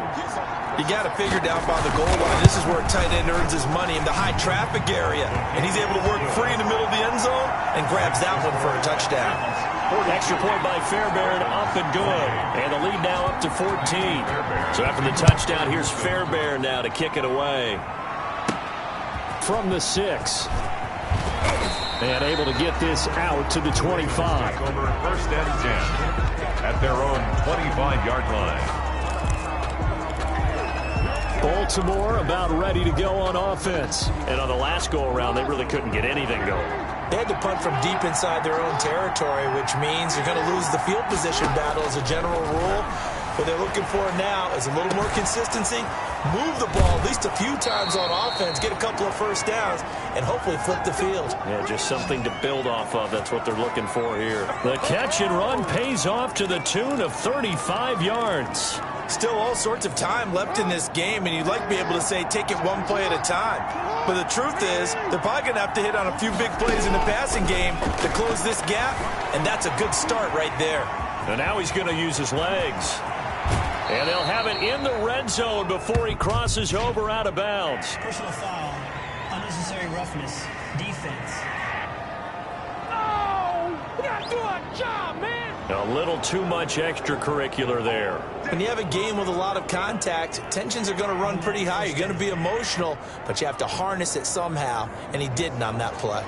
You got to figure down by the goal line. This is where a tight end earns his money in the high traffic area. And he's able to work free in the middle of the end zone and grabs that one for a touchdown. Extra point by Fairbairn, up and good. And the lead now up to 14. So after the touchdown, here's Fairbairn now to kick it away. From the 6. And able to get this out to the 25. Over 1st and 10 at their own 25-yard line. Baltimore about ready to go on offense. And on the last go-around, they really couldn't get anything going. They had to punt from deep inside their own territory, which means you're going to lose the field position battle as a general rule. What they're looking for now is a little more consistency, move the ball at least a few times on offense, get a couple of first downs, and hopefully flip the field. Yeah, just something to build off of. That's what they're looking for here. The catch and run pays off to the tune of 35 yards. Still all sorts of time left in this game, and you'd like to be able to say take it one play at a time. But the truth is, they're probably going to have to hit on a few big plays in the passing game to close this gap, and that's a good start right there. And now he's going to use his legs. And they'll have it in the red zone before he crosses over out of bounds. Personal foul, unnecessary roughness, defense. Oh, you gotta do a job, man. A little too much extracurricular there. When you have a game with a lot of contact, tensions are going to run pretty high. You're going to be emotional, but you have to harness it somehow, and he didn't on that play.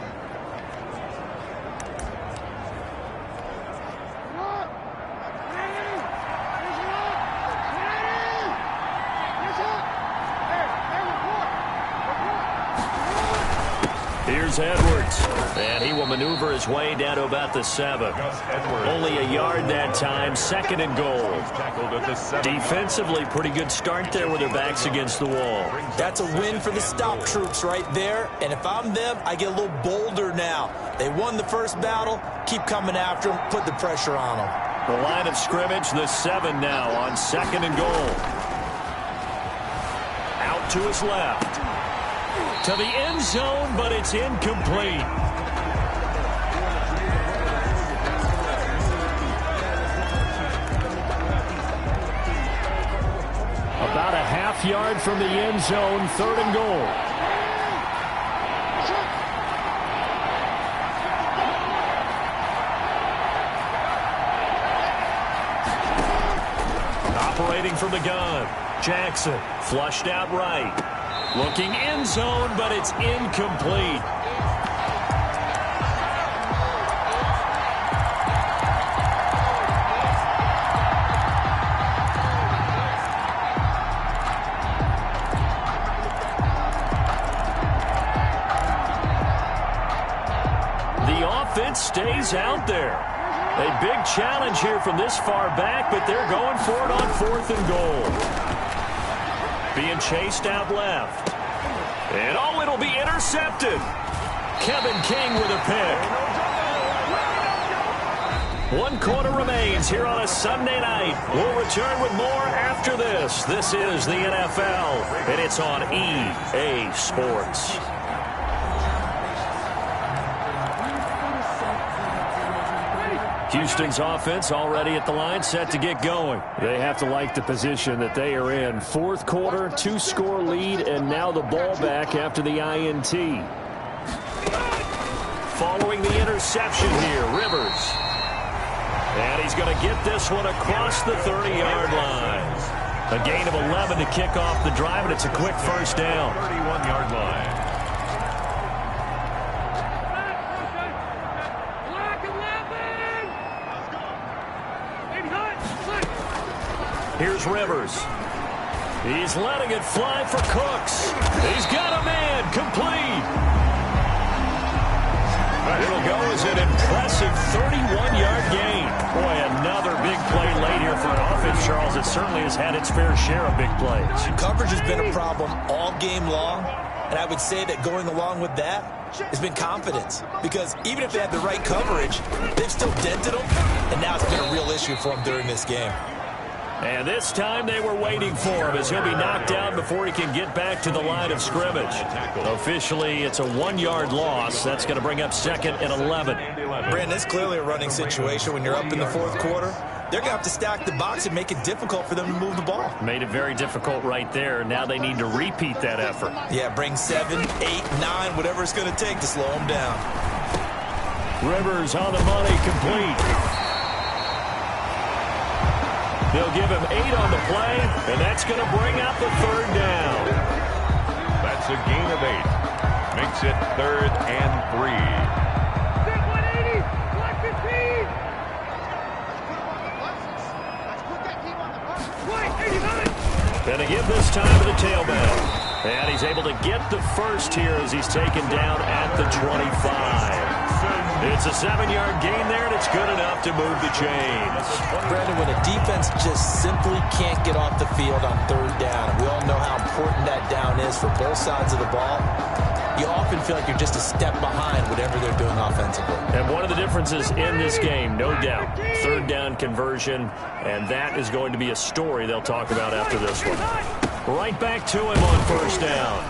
Here's Edwards, and he will maneuver his way down to about the 7. Only a yard that time, 2nd and goal. Defensively, pretty good start there with their backs against the wall. That's a win for the stop troops right there, and if I'm them, I get a little bolder now. They won the first battle, keep coming after them, put the pressure on them. The line of scrimmage, the 7 now on 2nd and goal. Out to his left. To the end zone, but it's incomplete. About a half yard from the end zone, 3rd and goal. Operating from the gun, Jackson flushed out right. Looking end zone, but it's incomplete. The offense stays out there. A big challenge here from this far back, but they're going for it on 4th and goal. Being chased out left. And oh, it'll be intercepted. Kevin King with a pick. 1 quarter remains here on a Sunday night. We'll return with more after this. This is the NFL, and it's on EA Sports. Houston's offense already at the line, set to get going. They have to like the position that they are in. 4th quarter, 2-score lead, and now the ball back after the INT. Following the interception here, Rivers. And he's going to get this one across the 30-yard line. A gain of 11 to kick off the drive, and it's a quick first down. 31-yard line. Here's Rivers. He's letting it fly for Cooks. He's got a man complete. It'll go as an impressive 31-yard gain. Boy, another big play late here for an offense, Charles. It certainly has had its fair share of big plays. Coverage has been a problem all game long, and I would say that going along with that has been confidence. Because even if they had the right coverage, they've still dented them, and now it's been a real issue for them during this game. And this time they were waiting for him as he'll be knocked down before he can get back to the line of scrimmage. Officially, it's a 1-yard loss. That's going to bring up 2nd and 11. Brandon, it's clearly a running situation when you're up in the 4th quarter. They're going to have to stack the box and make it difficult for them to move the ball. Made it very difficult right there. Now they need to repeat that effort. Yeah, bring 7, 8, 9, whatever it's going to take to slow them down. Rivers on the money, complete. They'll give him 8 on the play, and that's going to bring out the 3rd down. That's a gain of 8. Makes it 3rd and 3. 180, black 15. White 89. And to give this time to the tailback. And he's able to get the first here as he's taken down at the 25. It's a 7-yard gain there, and it's good enough to move the chains. Brandon, when a defense just simply can't get off the field on 3rd down, we all know how important that down is for both sides of the ball. You often feel like you're just a step behind whatever they're doing offensively. And one of the differences in this game, no doubt, 3rd down conversion, and that is going to be a story they'll talk about after this one. Right back to him on 1st down.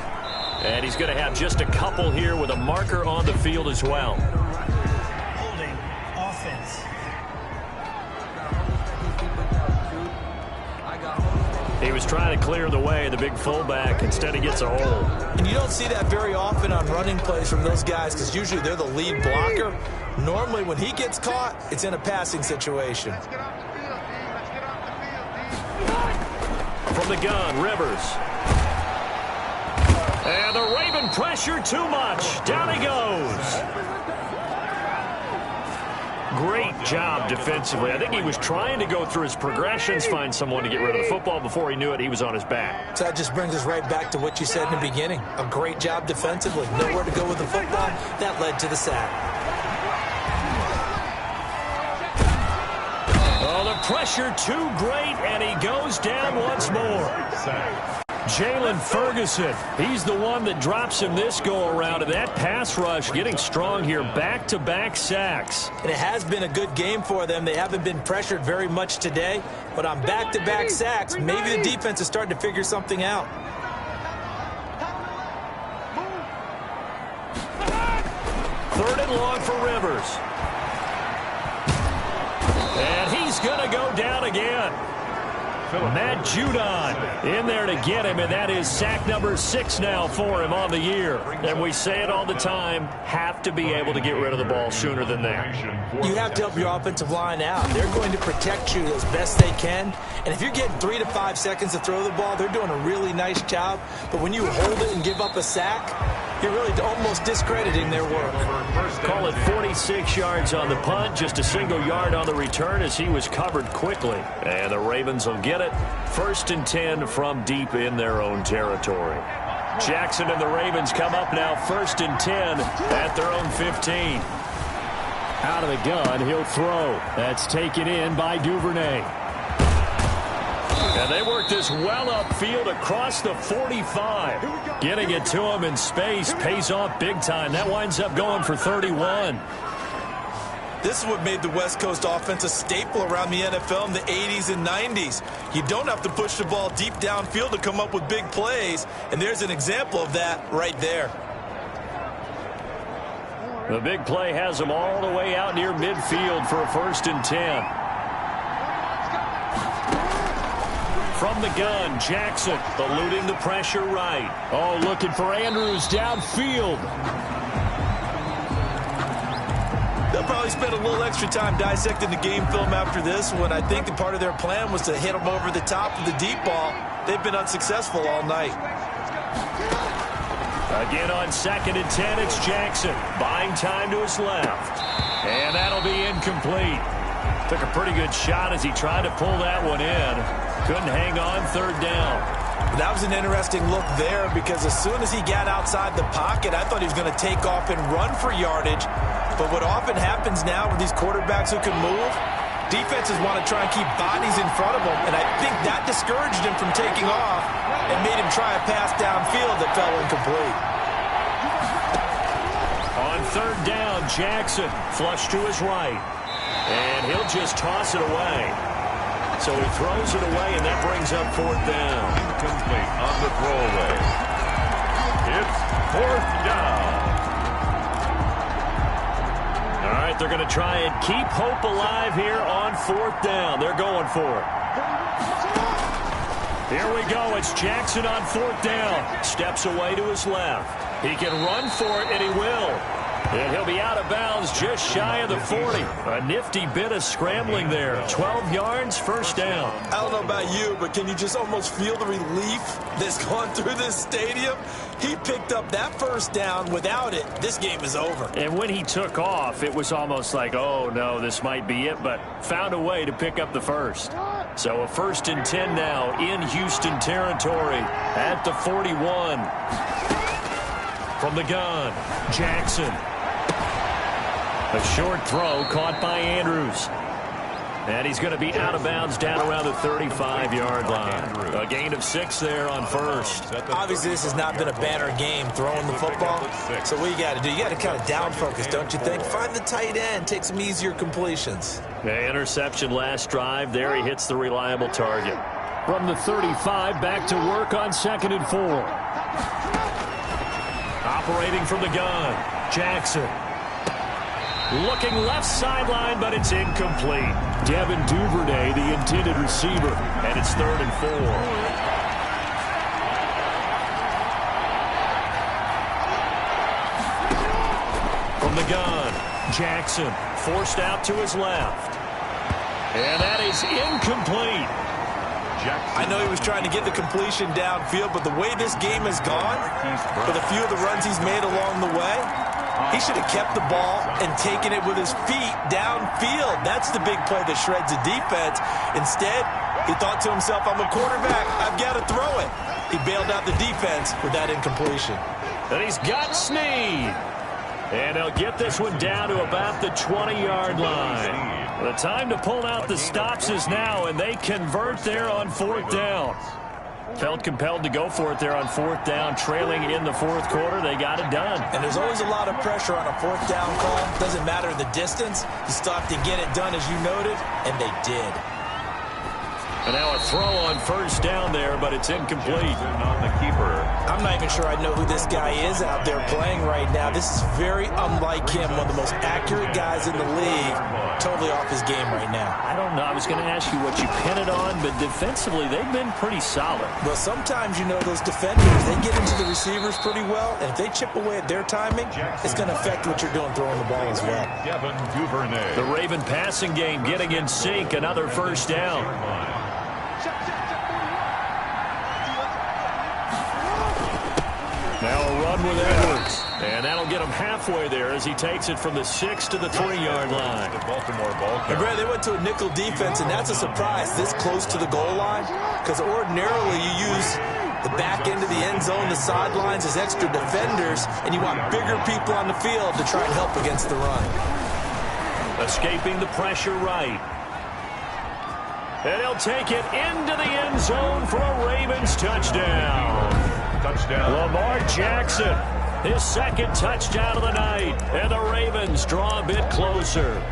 And he's going to have just a couple here with a marker on the field as well. Holding offense. He was trying to clear the way, the big fullback. Instead, he gets a hold. And you don't see that very often on running plays from those guys because usually they're the lead blocker. Normally, when he gets caught, it's in a passing situation. From the gun, Rivers. And the Raven pressure too much. Down he goes. Great job defensively. I think he was trying to go through his progressions, find someone to get rid of the football. Before he knew it, he was on his back. So that just brings us right back to what you said in the beginning. A great job defensively. Nowhere to go with the football. That led to the sack. Oh, the pressure too great, and he goes down once more. Jalen Ferguson, he's the one that drops him this go-around. And that pass rush getting strong here, back-to-back sacks. And it has been a good game for them. They haven't been pressured very much today. But on back-to-back sacks, maybe the defense is starting to figure something out. 3rd and long for Rivers. And he's going to go down again. Matt Judon in there to get him, and that is sack number 6 now for him on the year. And we say it all the time, have to be able to get rid of the ball sooner than that. You have to help your offensive line out. They're going to protect you as best they can. And if you're getting 3 to 5 seconds to throw the ball, they're doing a really nice job. But when you hold it and give up a sack, you're really almost discrediting their work. Call it 46 yards on the punt, just a single yard on the return as he was covered quickly. And the Ravens will get it. 1st and 10 from deep in their own territory. Jackson and the Ravens come up now 1st and 10 at their own 15. Out of the gun, he'll throw. That's taken in by Duvernay. And they work this well upfield across the 45. Getting it to him in space pays off big time. That winds up going for 31. This is what made the West Coast offense a staple around the NFL in the 80s and 90s. You don't have to push the ball deep downfield to come up with big plays, and there's an example of that right there. The big play has them all the way out near midfield for a 1st and 10. From the gun, Jackson eluding the pressure right. Oh, looking for Andrews downfield. They'll probably spend a little extra time dissecting the game film after this one. I think part of their plan was to hit them over the top of the deep ball. They've been unsuccessful all night. Again on 2nd and 10, it's Jackson. Buying time to his left. And that'll be incomplete. Took a pretty good shot as he tried to pull that one in. Couldn't hang on 3rd down. That was an interesting look there because as soon as he got outside the pocket, I thought he was going to take off and run for yardage. But what often happens now with these quarterbacks who can move, defenses want to try and keep bodies in front of them, and I think that discouraged him from taking off and made him try a pass downfield that fell incomplete. On 3rd down, Jackson flush to his right, and he'll just toss it away. So he throws it away, and that brings up 4th down. Incomplete on the throwaway. It's 4th down. All right, they're going to try and keep hope alive here on 4th down. They're going for it. Here we go. It's Jackson on 4th down. Steps away to his left. He can run for it, and he will. And he'll be out of bounds just shy of the 40. A nifty bit of scrambling there. 12 yards, 1st down. I don't know about you, but can you just almost feel the relief that's gone through this stadium? He picked up that 1st down. Without it, this game is over. And when he took off, it was almost like, oh, no, this might be it, but found a way to pick up the 1st. So a 1st and 10 now in Houston territory at the 41. From the gun, Jackson. A short throw caught by Andrews. And he's going to be out of bounds down around the 35-yard line. A gain of 6 there on 1st. Obviously, this has not been a banner game throwing the football. So what you got to do, you got to kind of down focus, don't you think? Find the tight end, take some easier completions. The interception last drive. There he hits the reliable target. From the 35, back to work on 2nd and 4. Operating from the gun, Jackson. Looking left sideline, but it's incomplete. Devin Duvernay, the intended receiver, and it's 3rd and 4. From the gun, Jackson forced out to his left. And that is incomplete. I know he was trying to get the completion downfield, but the way this game has gone, with a few of the runs he's made along the way, he should have kept the ball and taken it with his feet downfield. That's the big play that shreds the defense. Instead, he thought to himself, I'm a quarterback, I've got to throw it. He bailed out the defense with that incompletion. And he's got Snead. And they'll get this one down to about the 20-yard line. The time to pull out the stops is now, and they convert there on 4th down. Felt compelled to go for it there on 4th down, trailing in the 4th quarter. They got it done. And there's always a lot of pressure on a 4th down call. Doesn't matter the distance. You still have to get it done, as you noted, and they did. And now a throw on 1st down there, but it's incomplete. On the keeper. I'm not even sure I know who this guy is out there playing right now. This is very unlike him, one of the most accurate guys in the league. Totally off his game right now. I don't know. I was going to ask you what you pin it on, but defensively, they've been pretty solid. Well, sometimes, you know, those defenders, they get into the receivers pretty well, and if they chip away at their timing, it's going to affect what you're doing throwing the ball as well. Devin Duvernay. The Raven passing game getting in sync. Another 1st down. Now a run with Edwards. And that'll get him halfway there as he takes it from the 6 to the 3-yard line. The Baltimore ball And Brad, they went to a nickel defense, and that's a surprise this close to the goal line, because ordinarily you use the back end of the end zone, the sidelines as extra defenders, and you want bigger people on the field to try and help against the run. Escaping the pressure right. And he'll take it into the end zone for a Ravens touchdown. Lamar Jackson, his second touchdown of the night. And the Ravens draw a bit closer.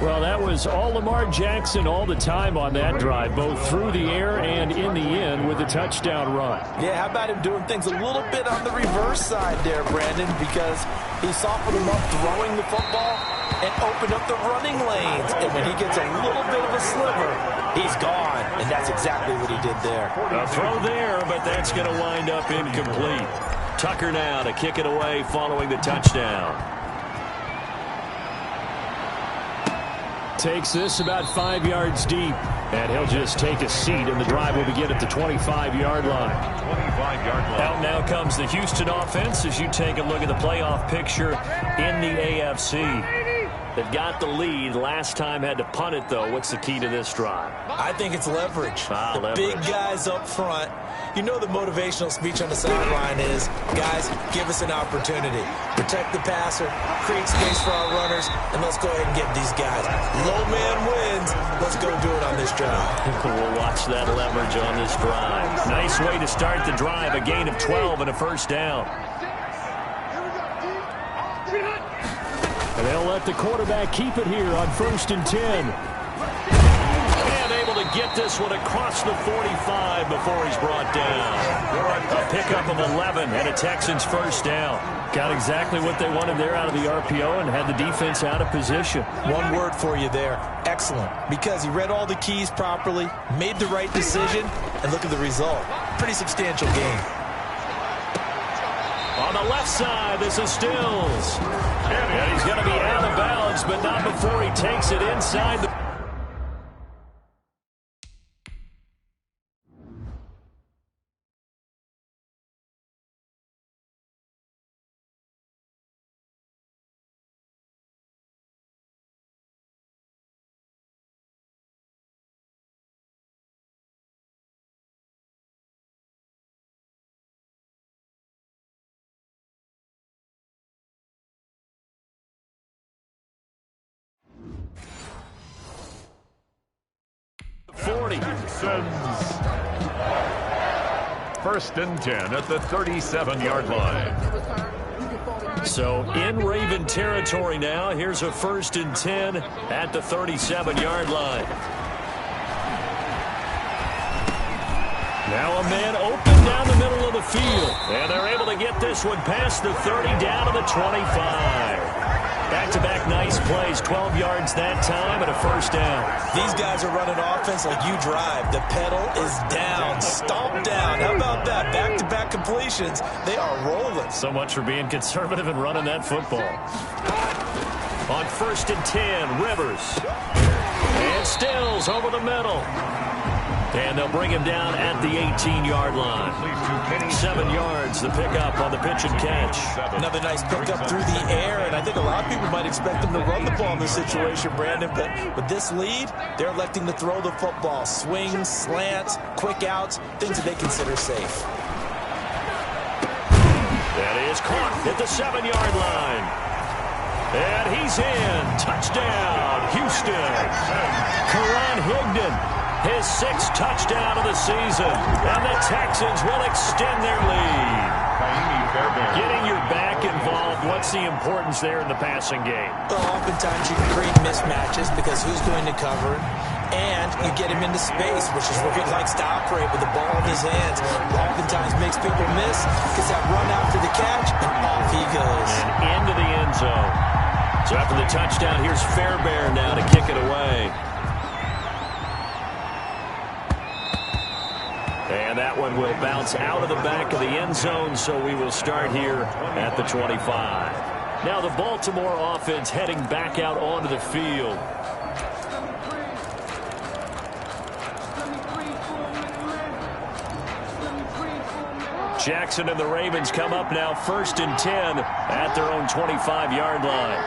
Well, that was all Lamar Jackson all the time on that drive, both through the air and in the end with a touchdown run. Yeah, how about him doing things a little bit on the reverse side there, Brandon, because he softened him up throwing the football and opened up the running lanes. And when he gets a little bit of a sliver, he's gone. And that's exactly what he did there. A throw there, but that's going to wind up incomplete. Tucker now to kick it away following the touchdown. Takes this about 5 yards deep, and he'll just take a seat, and the drive will begin at the 25-yard line. 25-yard line. Out now comes the Houston offense as you take a look at the playoff picture in the AFC. They've got the lead. Last time had to punt it, though. What's the key to this drive? I think it's leverage. Leverage. Big guys up front. You know the motivational speech on the sideline is, guys, give us an opportunity. Protect the passer, create space for our runners, and let's go ahead and get these guys. Low man wins. Let's go do it on this drive. We'll watch that leverage on this drive. Nice way to start the drive. A gain of 12 and a first down. And they'll let the quarterback keep it here on 1st and 10. And able to get this one across the 45 before he's brought down. A pickup of 11 and a Texans first down. Got exactly what they wanted there out of the RPO and had the defense out of position. One word for you there. Excellent. Because he read all the keys properly, made the right decision, and look at the result. Pretty substantial game. On the left side, this is Stills. And he's going to be out of bounds, but not before he takes it inside the... First and 10 at the 37-yard line. So in Raven territory now. Here's a 1st and 10 at the 37-yard line. Now a man open down the middle of the field. And they're able to get this one past the 30 down to the 25. Back-to-back nice plays, 12 yards that time and a first down. These guys are running offense like you drive. The pedal is down, stomp down. How about that? Back-to-back completions. They are rolling. So much for being conservative and running that football. On 1st and 10, Rivers. And Stills over the middle. And they'll bring him down at the 18-yard line. 7 yards, the pickup on the pitch and catch. Another nice pickup through the air, and I think a lot of people might expect them to run the ball in this situation, Brandon, but with this lead, they're electing to throw the football. Swings, slants, quick outs, things that they consider safe. That is caught at the 7-yard line. And he's in. Touchdown, Houston. Karan Higdon. His 6th touchdown of the season. And the Texans will extend their lead. Getting your back involved, what's the importance there in the passing game? Well, oftentimes you can create mismatches because who's going to cover it? And you get him into space, which is where he likes to operate with the ball in his hands. Oftentimes makes people miss, gets that run after the catch, and off he goes. And into the end zone. So after the touchdown, here's Fairbairn now to kick it away. And that one will bounce out of the back of the end zone, so we will start here at the 25. Now the Baltimore offense heading back out onto the field. Jackson and the Ravens come up now 1st and 10 at their own 25-yard line.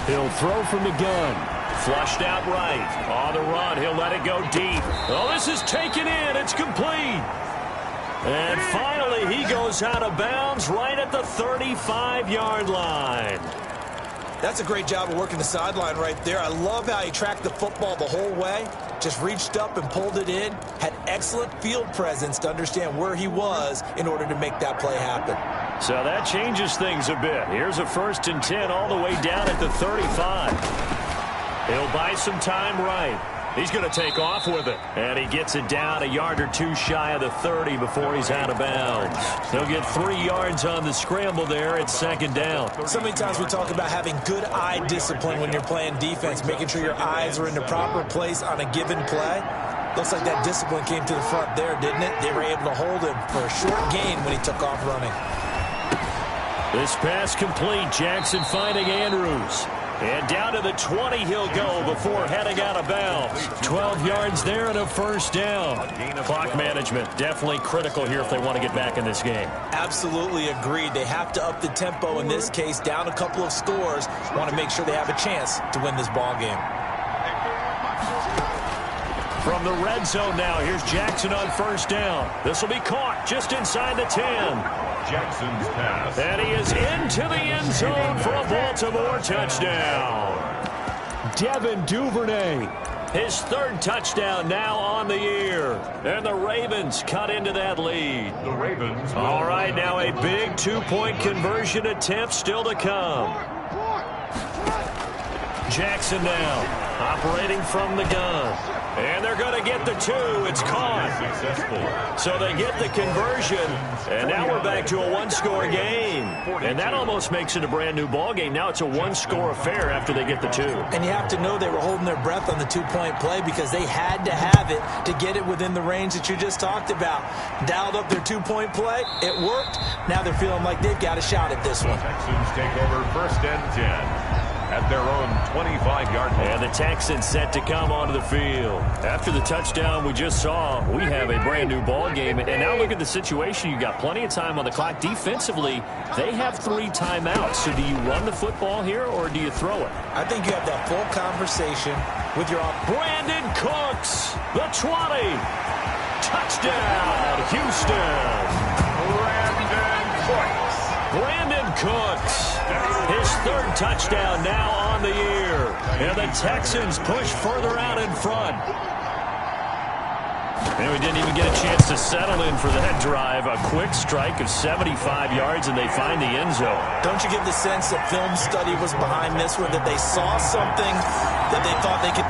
He'll throw from the gun. Flushed out right. On the run, he'll let it go deep. Oh, this is taken in. It's complete. And finally, he goes out of bounds right at the 35-yard line. That's a great job of working the sideline right there. I love how he tracked the football the whole way, just reached up and pulled it in, had excellent field presence to understand where he was in order to make that play happen. So that changes things a bit. Here's a 1st and 10 all the way down at the 35. He'll buy some time right. He's going to take off with it. And he gets it down a yard or two shy of the 30 before he's out of bounds. He'll get 3 yards on the scramble there at 2nd down. So many times we talk about having good eye discipline when you're playing defense, making sure your eyes are in the proper place on a given play. Looks like that discipline came to the front there, didn't it? They were able to hold him for a short gain when he took off running. This pass complete. Jackson finding Andrews. And down to the 20 he'll go before heading out of bounds. 12 yards there and a 1st down. Clock management definitely critical here if they want to get back in this game. Absolutely agreed. They have to up the tempo in this case, down a couple of scores. Want to make sure they have a chance to win this ball game. From the red zone now, here's Jackson on 1st down. This will be caught just inside the 10. Jackson's pass. And he is into the end zone for a Baltimore touchdown. Devin Duvernay, his 3rd touchdown now on the year. And the Ravens cut into that lead. The Ravens. All right, now a big 2-point conversion attempt still to come. Jackson now, operating from the gun. And they're going to get the 2. It's caught. So they get the conversion. And now we're back to a 1-score game. And that almost makes it a brand new ball game. Now it's a 1-score affair after they get the 2. And you have to know they were holding their breath on the 2-point play because they had to have it to get it within the range that you just talked about. Dialed up their 2-point play. It worked. Now they're feeling like they've got a shot at this one. Texans take over 1st and 10. At their own 25-yard line. And the Texans set to come onto the field. After the touchdown we just saw, we have a brand new ball game. And now look at the situation. You've got plenty of time on the clock. Defensively, they have 3 timeouts. So do you run the football here or do you throw it? I think you have that full conversation with your Brandon Cooks, the 20. Touchdown, Houston. Brandon Cooks, his 3rd touchdown now on the year. And the Texans push further out in front. And we didn't even get a chance to settle in for that drive. A quick strike of 75 yards, and they find the end zone. Don't you get the sense that film study was behind this one, that they saw something that they thought they could...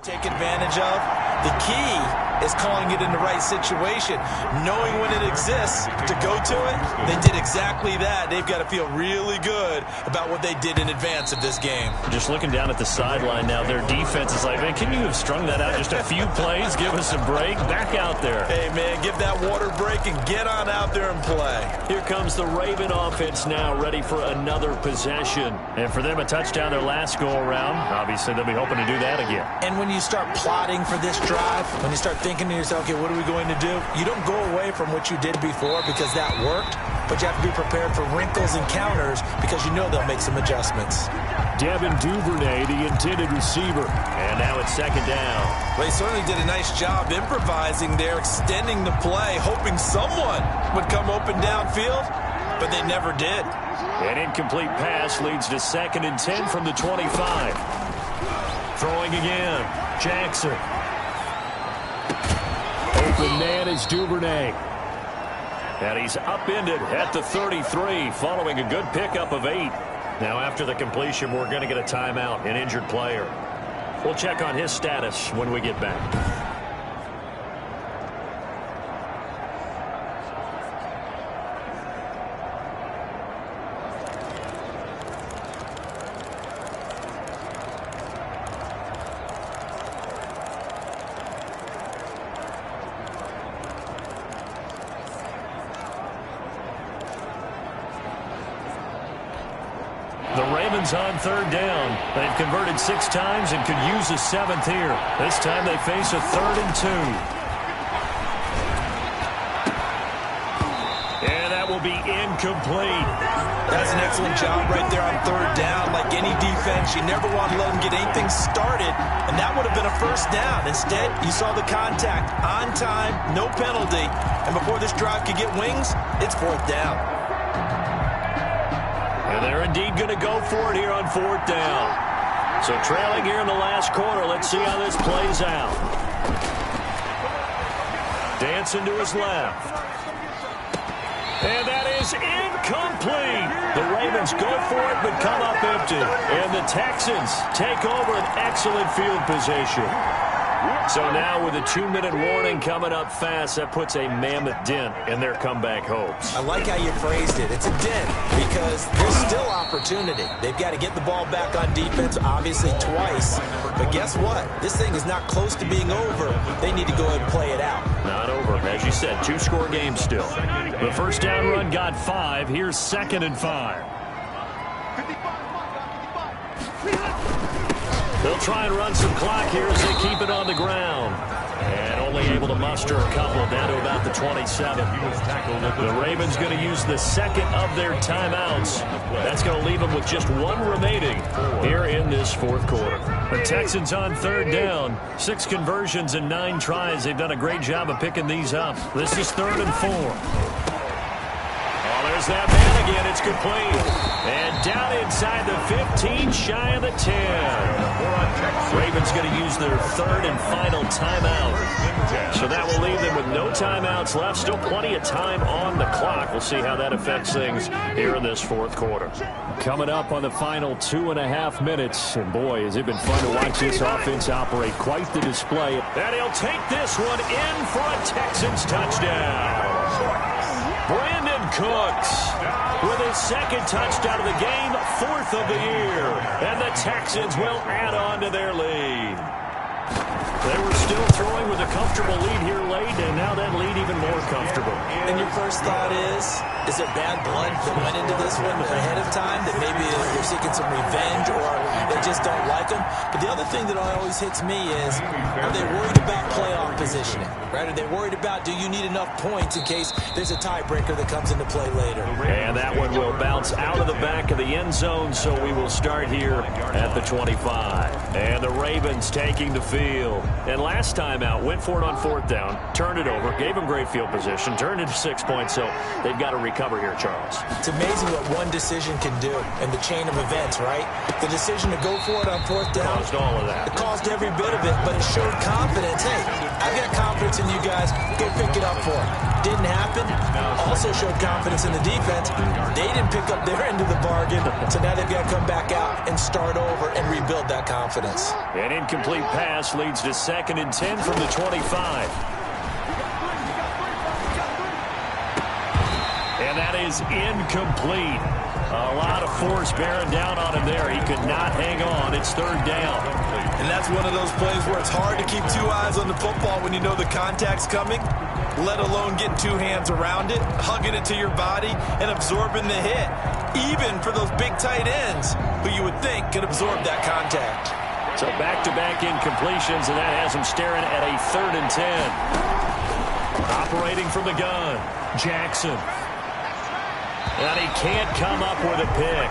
Take advantage of. The key is calling it in the right situation, knowing when it exists to go to it. They did exactly that. They've got to feel really good about what they did in advance of this game. Just looking down at the sideline now, their defense is like, man, can you have strung that out just a few plays? Give us a break. Back out there. Hey, man, give that water break and get on out there and play. Here comes the Raven offense now, ready for another possession. And for them, a touchdown their last go-around. Obviously, they'll be hoping to do that again. And when you start plotting for this drive, when you start thinking to yourself, okay, what are we going to do? You don't go away from what you did before because that worked, but you have to be prepared for wrinkles and counters because you know they'll make some adjustments. Devin Duvernay, the intended receiver. And now it's second down. Well, he certainly did a nice job improvising there, extending the play, hoping someone would come open downfield, but they never did. An incomplete pass leads to 2nd and 10 from the 25. Throwing again. Jackson. Open man is Duvernay. And he's upended at the 33 following a good pickup of 8. Now after the completion, we're going to get a timeout, an injured player. We'll check on his status when we get back. On 3rd down. They've converted 6 times and could use a 7th here. This time they face a 3rd and 2. And that will be incomplete. That's an excellent job right there on 3rd down. Like any defense, you never want to let them get anything started, and that would have been a 1st down. Instead, you saw the contact on time, no penalty, and before this drive could get wings, it's 4th down. And they're indeed going to go for it here on 4th down. So trailing here in the last quarter. Let's see how this plays out. Dancing to his left. And that is incomplete. The Ravens go for it but come up empty. And the Texans take over an excellent field position. So now with a 2-minute warning coming up fast, that puts a mammoth dent in their comeback hopes. I like how you phrased it. It's a dent because there's still opportunity. They've got to get the ball back on defense, obviously twice. But guess what? This thing is not close to being over. They need to go ahead and play it out. Not over. As you said, 2-score game still. The 1st down run got 5. Here's 2nd and 5. They'll try and run some clock here as they keep it on the ground. And only able to muster a couple down to about the 27. The Ravens going to use the 2nd of their timeouts. That's going to leave them with just 1 remaining here in this 4th quarter. The Texans on 3rd down. 6 conversions and 9 tries. They've done a great job of picking these up. This is 3rd and 4. There's that man again. It's complete. And down inside the 15, shy of the 10. Ravens going to use their 3rd and final timeout. So that will leave them with no timeouts left. Still plenty of time on the clock. We'll see how that affects things here in this 4th quarter. Coming up on the final 2.5 minutes. And boy, has it been fun to watch this offense operate. Quite the display. And he'll take this one in for a Texans touchdown. Brandon Cooks with his 2nd touchdown of the game, 4th of the year. And the Texans will add on to their lead. They were still throwing with a comfortable lead here late, and now that lead even more comfortable. And your first thought is there bad blood that went into this one ahead of time, that maybe they're seeking some revenge or they just don't like them? But the other thing that always hits me is, are they worried about playoff positioning? Right? Are they worried about, do you need enough points in case there's a tiebreaker that comes into play later? And that one will bounce out of the back of the end zone, so we will start here at the 25. And the Ravens taking the field. And last time out, went for it on 4th down, turned it over, gave them great field position, turned it to 6 points, so they've got to recover here, Charles. It's amazing what one decision can do in the chain of events, right? The decision to go for it on 4th down caused all of that. It caused every bit of it, but it showed confidence. Hey, I've got confidence in you guys. Go pick it up for it. Didn't happen. Also showed confidence in the defense. They didn't pick up their end of the bargain, so now they've got to come back out and start over and rebuild that confidence. An incomplete pass This leads to 2nd and 10 from the 25. And that is incomplete. A lot of force bearing down on him there. He could not hang on. It's 3rd down. And that's one of those plays where it's hard to keep 2 eyes on the football when you know the contact's coming, let alone getting 2 hands around it, hugging it to your body, and absorbing the hit. Even for those big tight ends who you would think could absorb that contact. So back-to-back incompletions, and that has him staring at a 3rd and 10. Operating from the gun, Jackson. And he can't come up with a pick.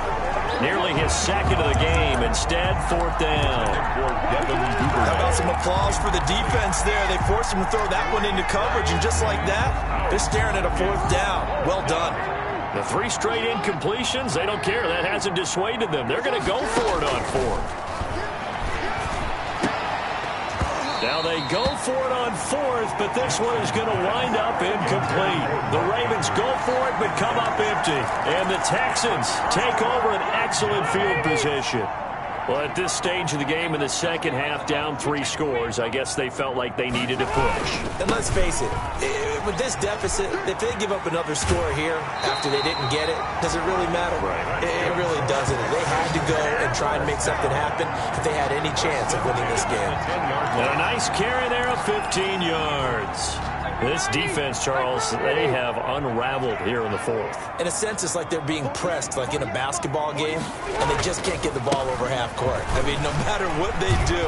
Nearly his 2nd of the game. Instead, 4th down. How about some applause for the defense there? They forced him to throw that one into coverage, and just like that, they're staring at a 4th down. Well done. The 3 straight incompletions, they don't care. That hasn't dissuaded them. They're going to go for it on 4th. Now they go for it on 4th, but this one is going to wind up incomplete. The Ravens go for it, but come up empty. And the Texans take over an excellent field position. Well, at this stage of the game in the second half, down 3 scores, I guess they felt like they needed to push. And let's face it, with this deficit, if they give up another score here after they didn't get it, does it really matter? Right. It really doesn't. They had to go and try and make something happen if they had any chance of winning this game. And a nice carry there of 15 yards. This defense, Charles, they have unraveled here in the 4th. In a sense, it's like they're being pressed like in a basketball game, and they just can't get the ball over half court. I mean, no matter what they do,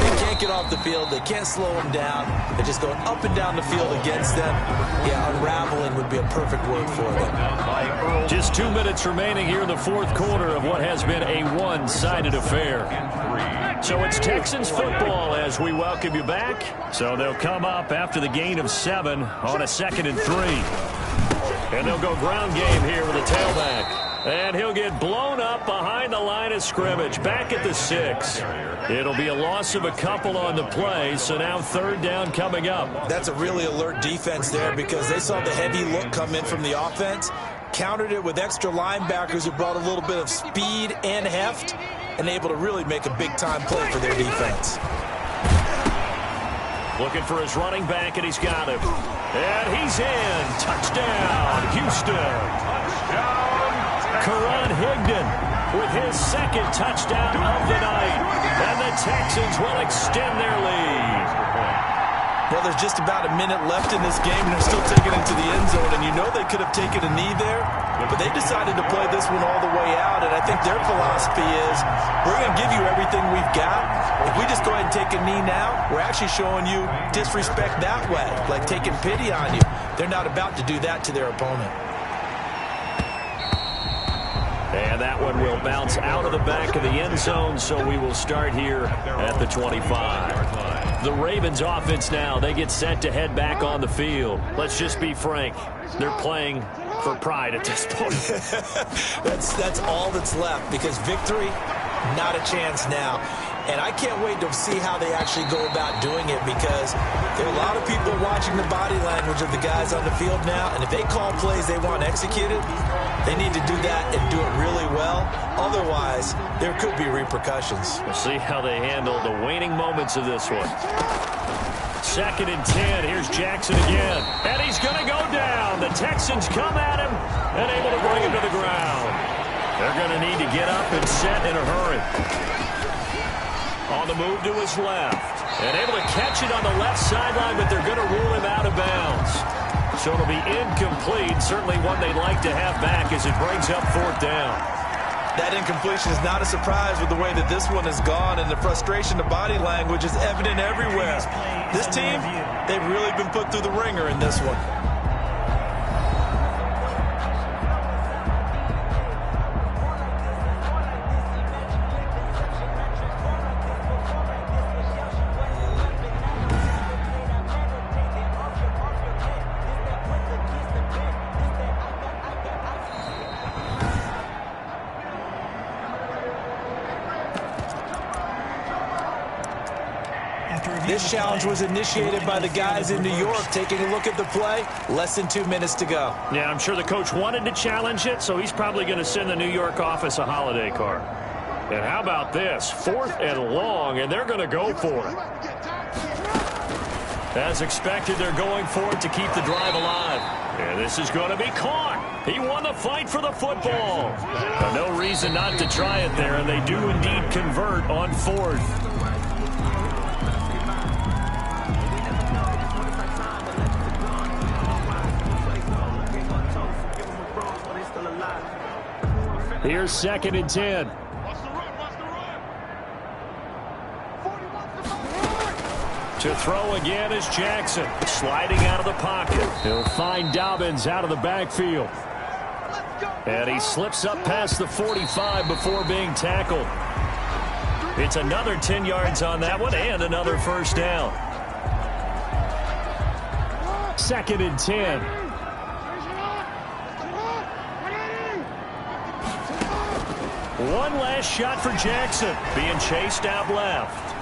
they can't get off the field. They can't slow them down. They're just going up and down the field against them. Yeah, unraveling would be a perfect word for them. Just 2 minutes remaining here in the 4th quarter of what has been a one-sided affair. So it's Texans football as we welcome you back. So they'll come up after the gain of 7 on a 2nd and 3. And they'll go ground game here with a tailback. And he'll get blown up behind the line of scrimmage, back at the 6. It'll be a loss of a couple on the play, so now 3rd down coming up. That's a really alert defense there because they saw the heavy look come in from the offense, countered it with extra linebackers who brought a little bit of speed and heft, and able to really make a big-time play for their defense. Looking for his running back, and he's got him. And he's in. Touchdown, Houston. Karan Higdon with his 2nd touchdown of the night. And the Texans will extend their lead. Well, there's just about a minute left in this game, and they're still taking it to the end zone. And you know they could have taken a knee there, but they decided to play this one all the way out. And I think their philosophy is, we're going to give you everything we've got. If we just go ahead and take a knee now, we're actually showing you disrespect that way, like taking pity on you. They're not about to do that to their opponent. And that one will bounce out of the back of the end zone, so we will start here at the 25. The Ravens offense now, they get set to head back on the field. Let's just be frank, they're playing for pride at this point. That's all that's left, because victory, not a chance now. And I can't wait to see how they actually go about doing it, because there are a lot of people watching the body language of the guys on the field now, and if they call plays they want executed, they need to do that and do it really well. Otherwise, there could be repercussions. We'll see how they handle the waning moments of this one. 2nd and 10. Here's Jackson again. And he's going to go down. The Texans come at him and able to bring him to the ground. They're going to need to get up and set in a hurry. On the move to his left. And able to catch it on the left sideline, but they're going to rule him out of bounds. So it'll be incomplete. Certainly one they'd like to have back as it brings up 4th down. That incompletion is not a surprise with the way that this one has gone, and the frustration, the body language is evident everywhere. This team, they've really been put through the ringer in this one. This challenge was initiated by the guys in New York. Taking a look at the play, less than 2 minutes to go. Yeah, I'm sure the coach wanted to challenge it, so he's probably going to send the New York office a holiday card. And how about this? 4th and long, and they're going to go for it. As expected, they're going for it to keep the drive alive. And this is going to be caught. He won the fight for the football. No reason not to try it there, and they do indeed convert on 4th. Here's 2nd and 10. To throw again is Jackson. Sliding out of the pocket. He'll find Dobbins out of the backfield. And he slips up past the 45 before being tackled. It's another 10 yards on that one and another first down. 2nd and 10. One last shot for Jackson. Being chased out left.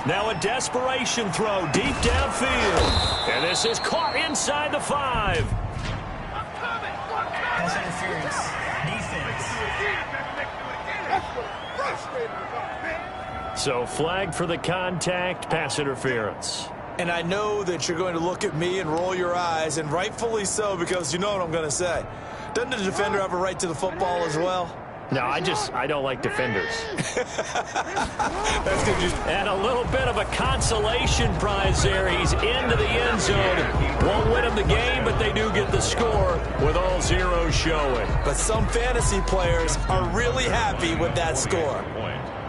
Now a desperation throw deep downfield. And this is caught inside the 5. Pass interference. Defense. So flagged for the contact, pass interference. And I know that you're going to look at me and roll your eyes, and rightfully so, because you know what I'm going to say. Doesn't the defender have a right to the football as well? No, I don't like defenders. That's good. And a little bit of a consolation prize there. He's into the end zone. Won't win him the game, but they do get the score with all zeros showing. But some fantasy players are really happy with that score.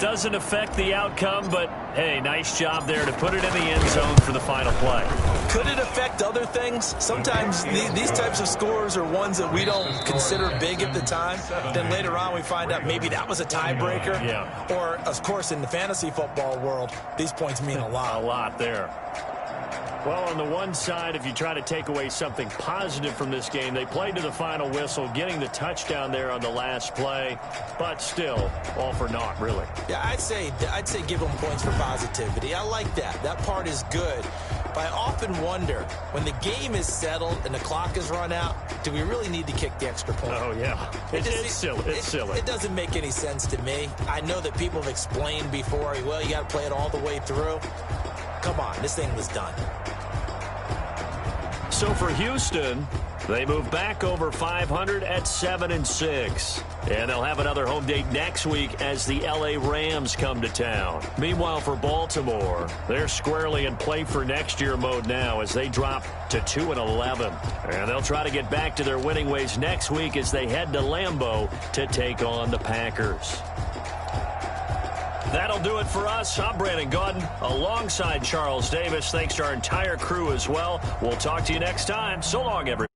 Doesn't affect the outcome, but, hey, nice job there to put it in the end zone for the final play. Could it affect other things? Sometimes these types of scores are ones that we don't consider big at the time. Then later on we find out maybe that was a tiebreaker. Yeah. Or, of course, in the fantasy football world, these points mean a lot. A lot there. Well, on the one side, if you try to take away something positive from this game, they played to the final whistle, getting the touchdown there on the last play, but still, all for naught, really. Yeah, I'd say give them points for positivity. I like that. That part is good. But I often wonder, when the game is settled and the clock is run out, do we really need to kick the extra point? Oh, yeah. It's silly. It's silly. It doesn't make any sense to me. I know that people have explained before, well, you got to play it all the way through. Come on, this thing was done. So for Houston, they move back over 500 at 7-6. And they'll have another home date next week as the LA Rams come to town. Meanwhile, for Baltimore, they're squarely in play for next year mode now as they drop to 2-11. And they'll try to get back to their winning ways next week as they head to Lambeau to take on the Packers. That'll do it for us. I'm Brandon Gaudin alongside Charles Davis. Thanks to our entire crew as well. We'll talk to you next time. So long, everybody.